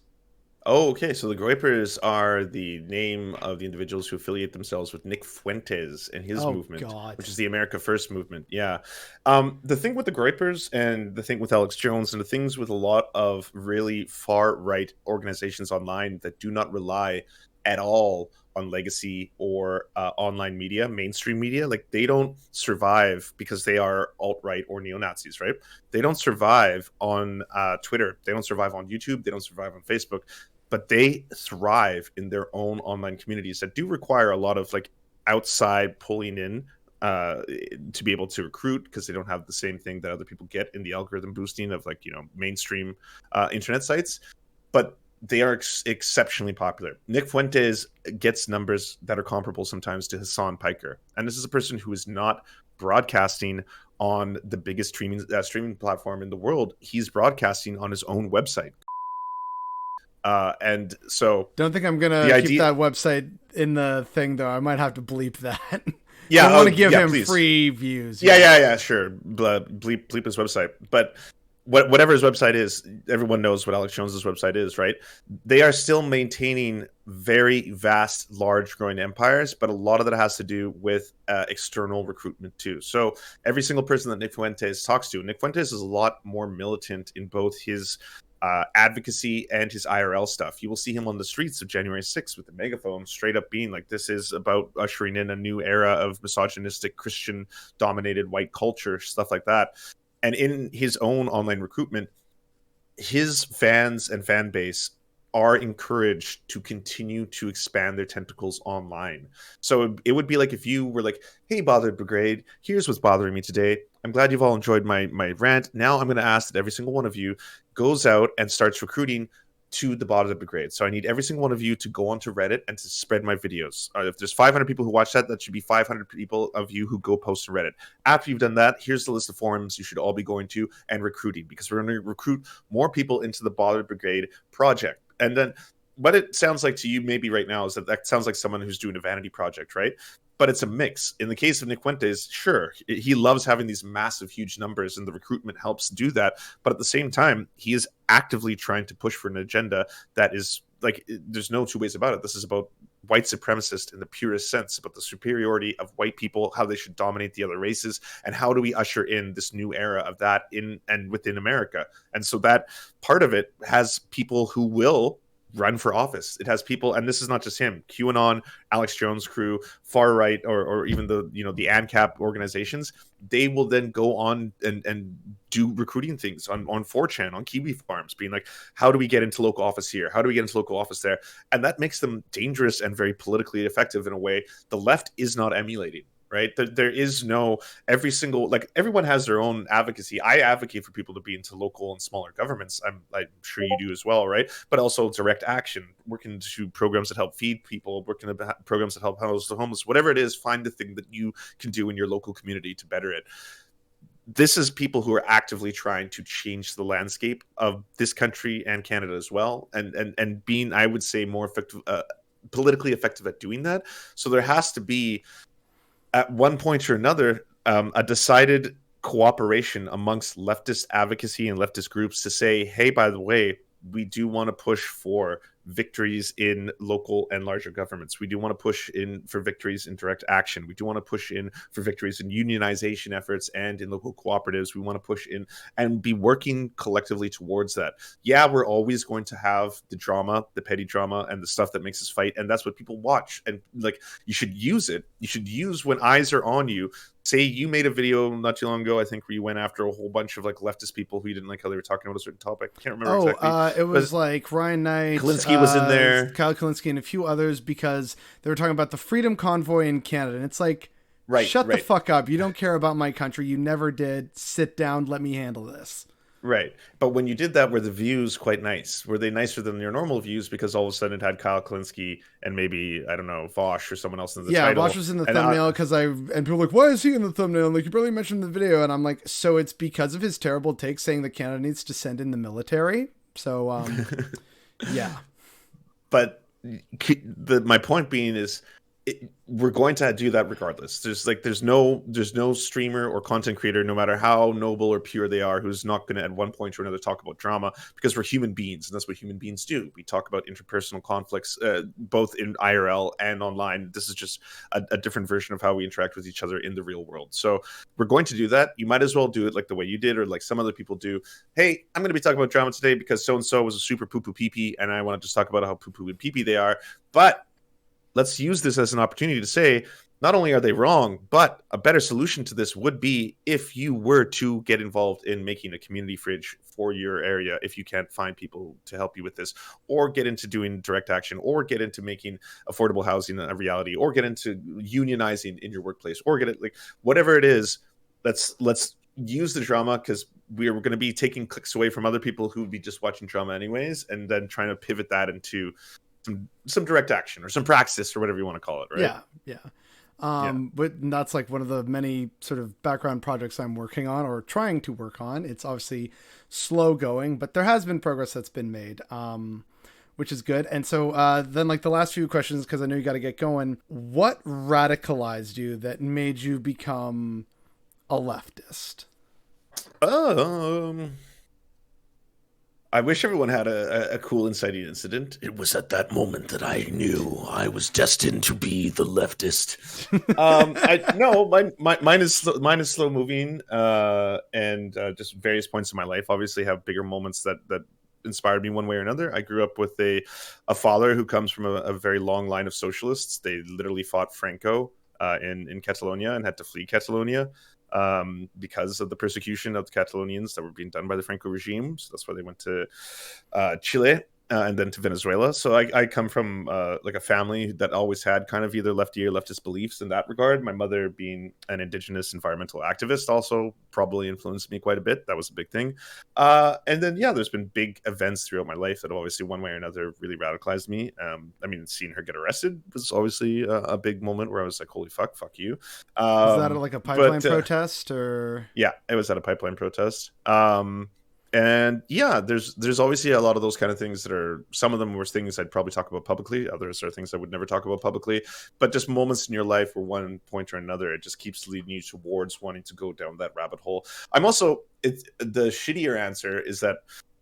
Oh, okay. So the Groypers are the name of the individuals who affiliate themselves with Nick Fuentes and his Oh movement, God. which is the America First movement. Yeah. The thing with the Groypers and the thing with Alex Jones and the things with a lot of really far right organizations online that do not rely at all on legacy or online media, mainstream media, like they don't survive because they are alt right or neo Nazis, right? They don't survive on Twitter. They don't survive on YouTube. They don't survive on Facebook, but they thrive in their own online communities that do require a lot of like outside pulling in to be able to recruit, because they don't have the same thing that other people get in the algorithm boosting of like, you know, mainstream internet sites, but they are exceptionally popular. Nick Fuentes gets numbers that are comparable sometimes to Hassan Piker, and this is a person who is not broadcasting on the biggest streaming platform in the world. He's broadcasting on his own website. And so Don't think I'm the gonna keep idea, that website in the thing though. I might have to bleep that. yeah, Don't want to give him please. free views. Yeah, sure. Bleep his website. But whatever his website is, everyone knows what Alex Jones's website is, right? They are still maintaining very vast, large, growing empires, but a lot of that has to do with external recruitment too. So every single person that Nick Fuentes talks to, Nick Fuentes is a lot more militant in both his advocacy and his IRL stuff. You will see him on the streets of January 6th with the megaphone, straight up being like, this is about ushering in a new era of misogynistic, Christian dominated white culture, stuff like that. And in his own online recruitment, his fans and fan base are encouraged to continue to expand their tentacles online. So it would be like if you were like, hey, Bothered Brigade, here's what's bothering me today. I'm glad you've all enjoyed my rant. Now I'm going to ask that every single one of you goes out and starts recruiting to the Bothered Brigade. So I need every single one of you to go onto Reddit and to spread my videos. If there's 500 people who watch that, that should be 500 people of you who go post to Reddit. After you've done that, here's the list of forums you should all be going to and recruiting, because we're going to recruit more people into the Bothered Brigade project. And then what it sounds like to you maybe right now is that sounds like someone who's doing a vanity project, right? But it's a mix. In the case of Nick Fuentes, sure, he loves having these massive, huge numbers, and the recruitment helps do that. But at the same time, he is actively trying to push for an agenda that is like, there's no two ways about it. This is about white supremacist in the purest sense, about the superiority of white people, how they should dominate the other races, and how do we usher in this new era of that in and within America. And so that part of it has people who will run for office. It has people, and this is not just him, QAnon, Alex Jones crew, far right, or even the, you know, the ANCAP organizations. They will then go on and do recruiting things on 4chan, on Kiwi Farms, being like, how do we get into local office here? How do we get into local office there? And that makes them dangerous and very politically effective in a way the left is not emulating. Right? There is no every single, like, everyone has their own advocacy. I advocate for people to be into local and smaller governments. I'm sure you do as well, right? But also direct action, working to programs that help feed people, working to programs that help house the homeless, whatever it is, find the thing that you can do in your local community to better it. This is people who are actively trying to change the landscape of this country and Canada as well, and being, I would say, more effective, politically effective at doing that. So there has to be, at one point or another, a decided cooperation amongst leftist advocacy and leftist groups to say, hey, by the way, we do want to push for victories in local and larger governments. We do want to push in for victories in direct action. We do want to push in for victories in unionization efforts and in local cooperatives. We want to push in and be working collectively towards that. Yeah, we're always going to have the drama, the petty drama, and the stuff that makes us fight, and that's what people watch. And like, you should use it. You should use when eyes are on you. Say you made a video not too long ago, I think, where you went after a whole bunch of like leftist people who you didn't like how they were talking about a certain topic. I can't remember exactly. It was like Ryan Knight, Kalinske was in there, Kyle Kalinske, and a few others because they were talking about the Freedom Convoy in Canada. And it's like, shut the fuck up. You don't care about my country. You never did. Sit down. Let me handle this. Right. But when you did that, were the views quite nice? Were they nicer than your normal views because all of a sudden it had Kyle Kalinske and maybe, I don't know, Vosh or someone else in the title? Yeah, Vosh was in the thumbnail and people were like, why is he in the thumbnail? And like, you barely mentioned the video. And I'm like, so it's because of his terrible take saying that Canada needs to send in the military. So, yeah. But my point being is, we're going to do that regardless. There's no streamer or content creator, no matter how noble or pure they are, who's not going to at one point or another talk about drama, because we're human beings and that's what human beings do. We talk about interpersonal conflicts, both in IRL and online. This is just a different version of how we interact with each other in the real world. So we're going to do that. You might as well do it like the way you did, or like some other people do. Hey, I'm going to be talking about drama today because so-and-so was a super poo-poo pee-pee, and I want to just talk about how poo-poo and pee-pee they are. But let's use this as an opportunity to say, not only are they wrong, but a better solution to this would be if you were to get involved in making a community fridge for your area, if you can't find people to help you with this, or get into doing direct action, or get into making affordable housing a reality, or get into unionizing in your workplace, or get it, like, whatever it is, let's use the drama, because we're going to be taking clicks away from other people who would be just watching drama anyways, and then trying to pivot that into some direct action or some praxis or whatever you want to call it, right? But that's like one of the many sort of background projects I'm working on or trying to work on. It's obviously slow going, but there has been progress that's been made, which is good. And so then like the last few questions, because I know you got to get going. What radicalized you that made you become a leftist? I wish everyone had a cool inciting incident. It was at that moment that I knew I was destined to be the leftist. Mine is slow moving, and just various points in my life. Obviously, have bigger moments that inspired me one way or another. I grew up with a father who comes from a very long line of socialists. They literally fought Franco in Catalonia and had to flee Catalonia because of the persecution of the Catalonians that were being done by the Franco regime. So that's why they went to Chile and then to Venezuela. So I come from like a family that always had kind of either lefty or leftist beliefs in that regard. My mother, being an indigenous environmental activist, also probably influenced me quite a bit. That was a big thing. And then, yeah, there's been big events throughout my life that obviously one way or another really radicalized me. I mean, seeing her get arrested was obviously a big moment where I was like, holy fuck you. Was that like a pipeline protest or? Yeah, it was at a pipeline protest. And yeah, there's obviously a lot of those kind of things that are, some of them were things I'd probably talk about publicly. Others are things I would never talk about publicly, but just moments in your life where one point or another, it just keeps leading you towards wanting to go down that rabbit hole. I'm also, the shittier answer is that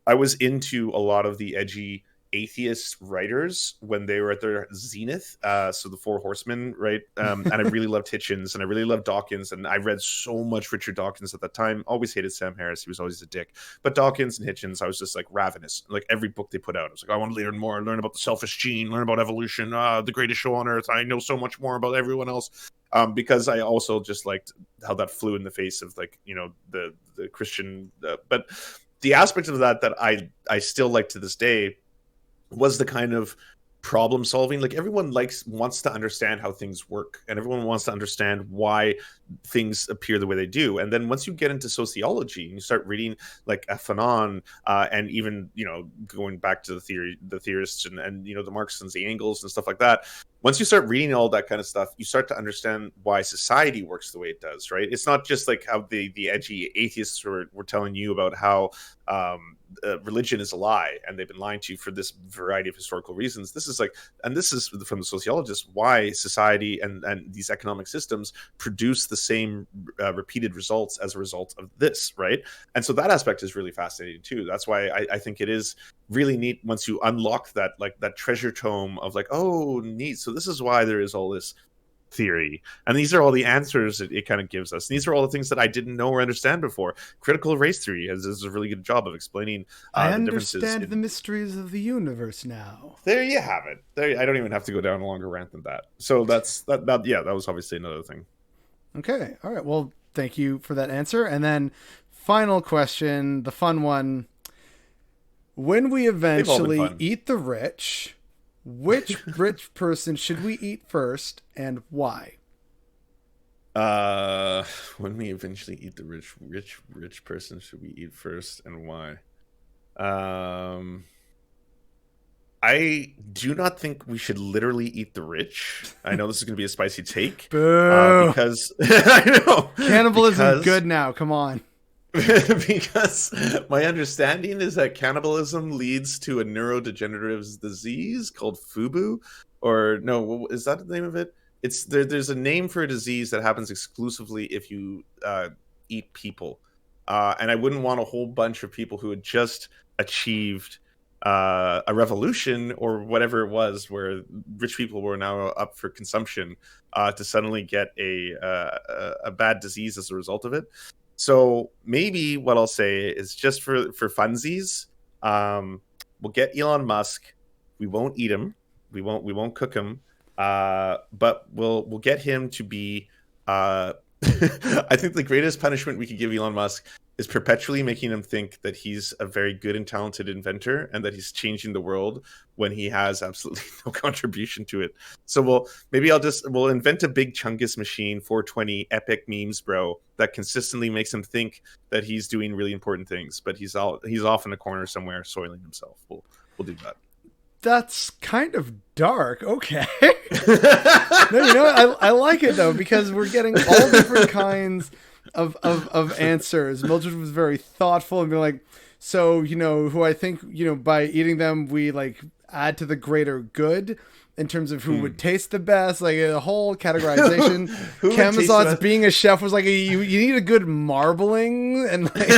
I was into a lot of the edgy atheist writers when they were at their zenith, so the Four Horsemen, right? And I really loved Hitchens and I really loved Dawkins, and I read so much Richard Dawkins at that time. Always hated Sam Harris, he was always a dick, but Dawkins and Hitchens, I was just like ravenous. Like every book they put out, I was like, I want to learn more, learn about the selfish gene, learn about evolution, the greatest show on earth. I know so much more about everyone else, because I also just liked how that flew in the face of, like, you know, the Christian, but the aspect of that I still like to this day was the kind of problem solving. Like, everyone wants to understand how things work, and everyone wants to understand why things appear the way they do. And then once you get into sociology and you start reading like Fanon, and even, you know, going back to the theorists and you know, the Marx and the Engels and stuff like that, once you start reading all that kind of stuff, you start to understand why society works the way it does, right? It's not just like how the edgy atheists were telling you about how religion is a lie and they've been lying to you for this variety of historical reasons. This is like, and this is from the sociologists, why society and these economic systems produce the same repeated results as a result of this, right? And so that aspect is really fascinating too. That's why I think it is really neat once you unlock that, like that treasure tome of like, oh, neat. So this is why there is all this theory, and these are all the answers it kind of gives us. These are all the things that I didn't know or understand before. Critical race theory does a really good job of explaining I the differences. understand the mysteries of the universe now. There you have it. There, I don't even have to go down a longer rant than that. So that. Yeah, that was obviously another thing. Okay, all right. Well, thank you for that answer. And then final question, the fun one. When we eventually eat the rich, which rich person should we eat first and why? When we eventually eat the rich person should we eat first and why? I do not think we should literally eat the rich. I know this is going to be a spicy take. Boo. Because I know cannibalism is good now. Come on. Because my understanding is that cannibalism leads to a neurodegenerative disease called FUBU, or no, is that the name of it? It's there's a name for a disease that happens exclusively if you eat people, and I wouldn't want a whole bunch of people who had just achieved a revolution or whatever it was, where rich people were now up for consumption, to suddenly get a bad disease as a result of it. So maybe what I'll say is, just for funsies, we'll get Elon Musk. We won't eat him. We won't cook him. But we'll get him to be. I think the greatest punishment we could give Elon Musk is perpetually making him think that he's a very good and talented inventor and that he's changing the world when he has absolutely no contribution to it. So we'll invent a big Chungus machine, 420 epic memes, bro, that consistently makes him think that he's doing really important things, but he's off in a corner somewhere soiling himself. We'll do that. That's kind of dark. Okay. No, I like it though, because we're getting all different kinds of answers. Mildred was very thoughtful and be like, so, who I think, by eating them, we like add to the greater good in terms of who would taste the best, like a whole categorization. Camazot's being a chef was like, you need a good marbling and like,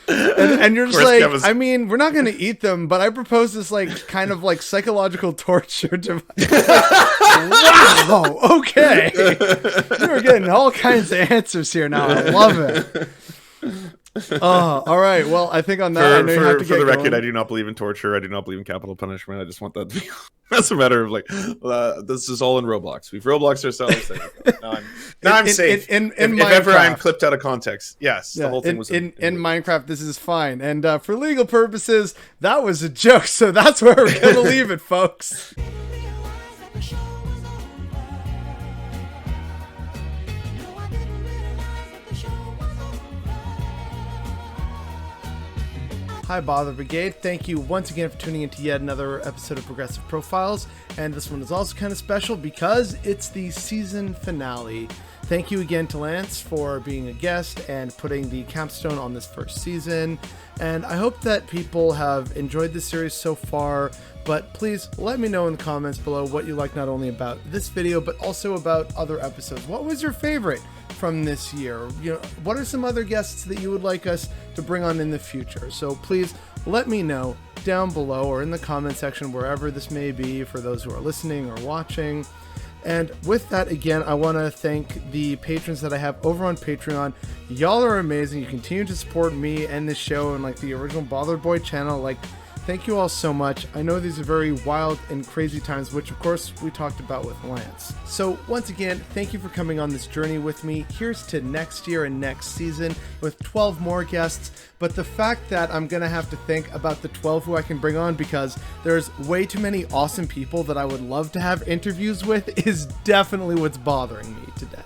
and you're just like, I mean, we're not going to eat them, but I propose this like kind of like psychological torture device. Wow. Okay. You're getting all kinds of answers here now. I love it. Oh, all right. Well, I think on that, for the record, I do not believe in torture. I do not believe in capital punishment. I just want that to be. That's a matter of like, this is all in Roblox. We've Robloxed ourselves. Now I'm safe. If ever I'm clipped out of context, yes, the whole thing was in Minecraft. This is fine, and for legal purposes, that was a joke. So that's where we're gonna leave it, folks. Hi, Bother Brigade. Thank you once again for tuning into yet another episode of Progressive Profiles. And this one is also kind of special because it's the season finale. Thank you again to Lance for being a guest and putting the capstone on this first season. And I hope that people have enjoyed this series so far. But please let me know in the comments below what you like, not only about this video, but also about other episodes. What was your favorite from this year? What are some other guests that you would like us to bring on in the future? So please let me know down below or in the comment section, wherever this may be, for those who are listening or watching. And with that, again, I want to thank the patrons that I have over on Patreon. Y'all are amazing. You continue to support me and this show and like the original Bothered Boy channel. Like, thank you all so much. I know these are very wild and crazy times, which of course we talked about with Lance. So once again, thank you for coming on this journey with me. Here's to next year and next season with 12 more guests. But the fact that I'm going to have to think about the 12 who I can bring on, because there's way too many awesome people that I would love to have interviews with, is definitely what's bothering me today.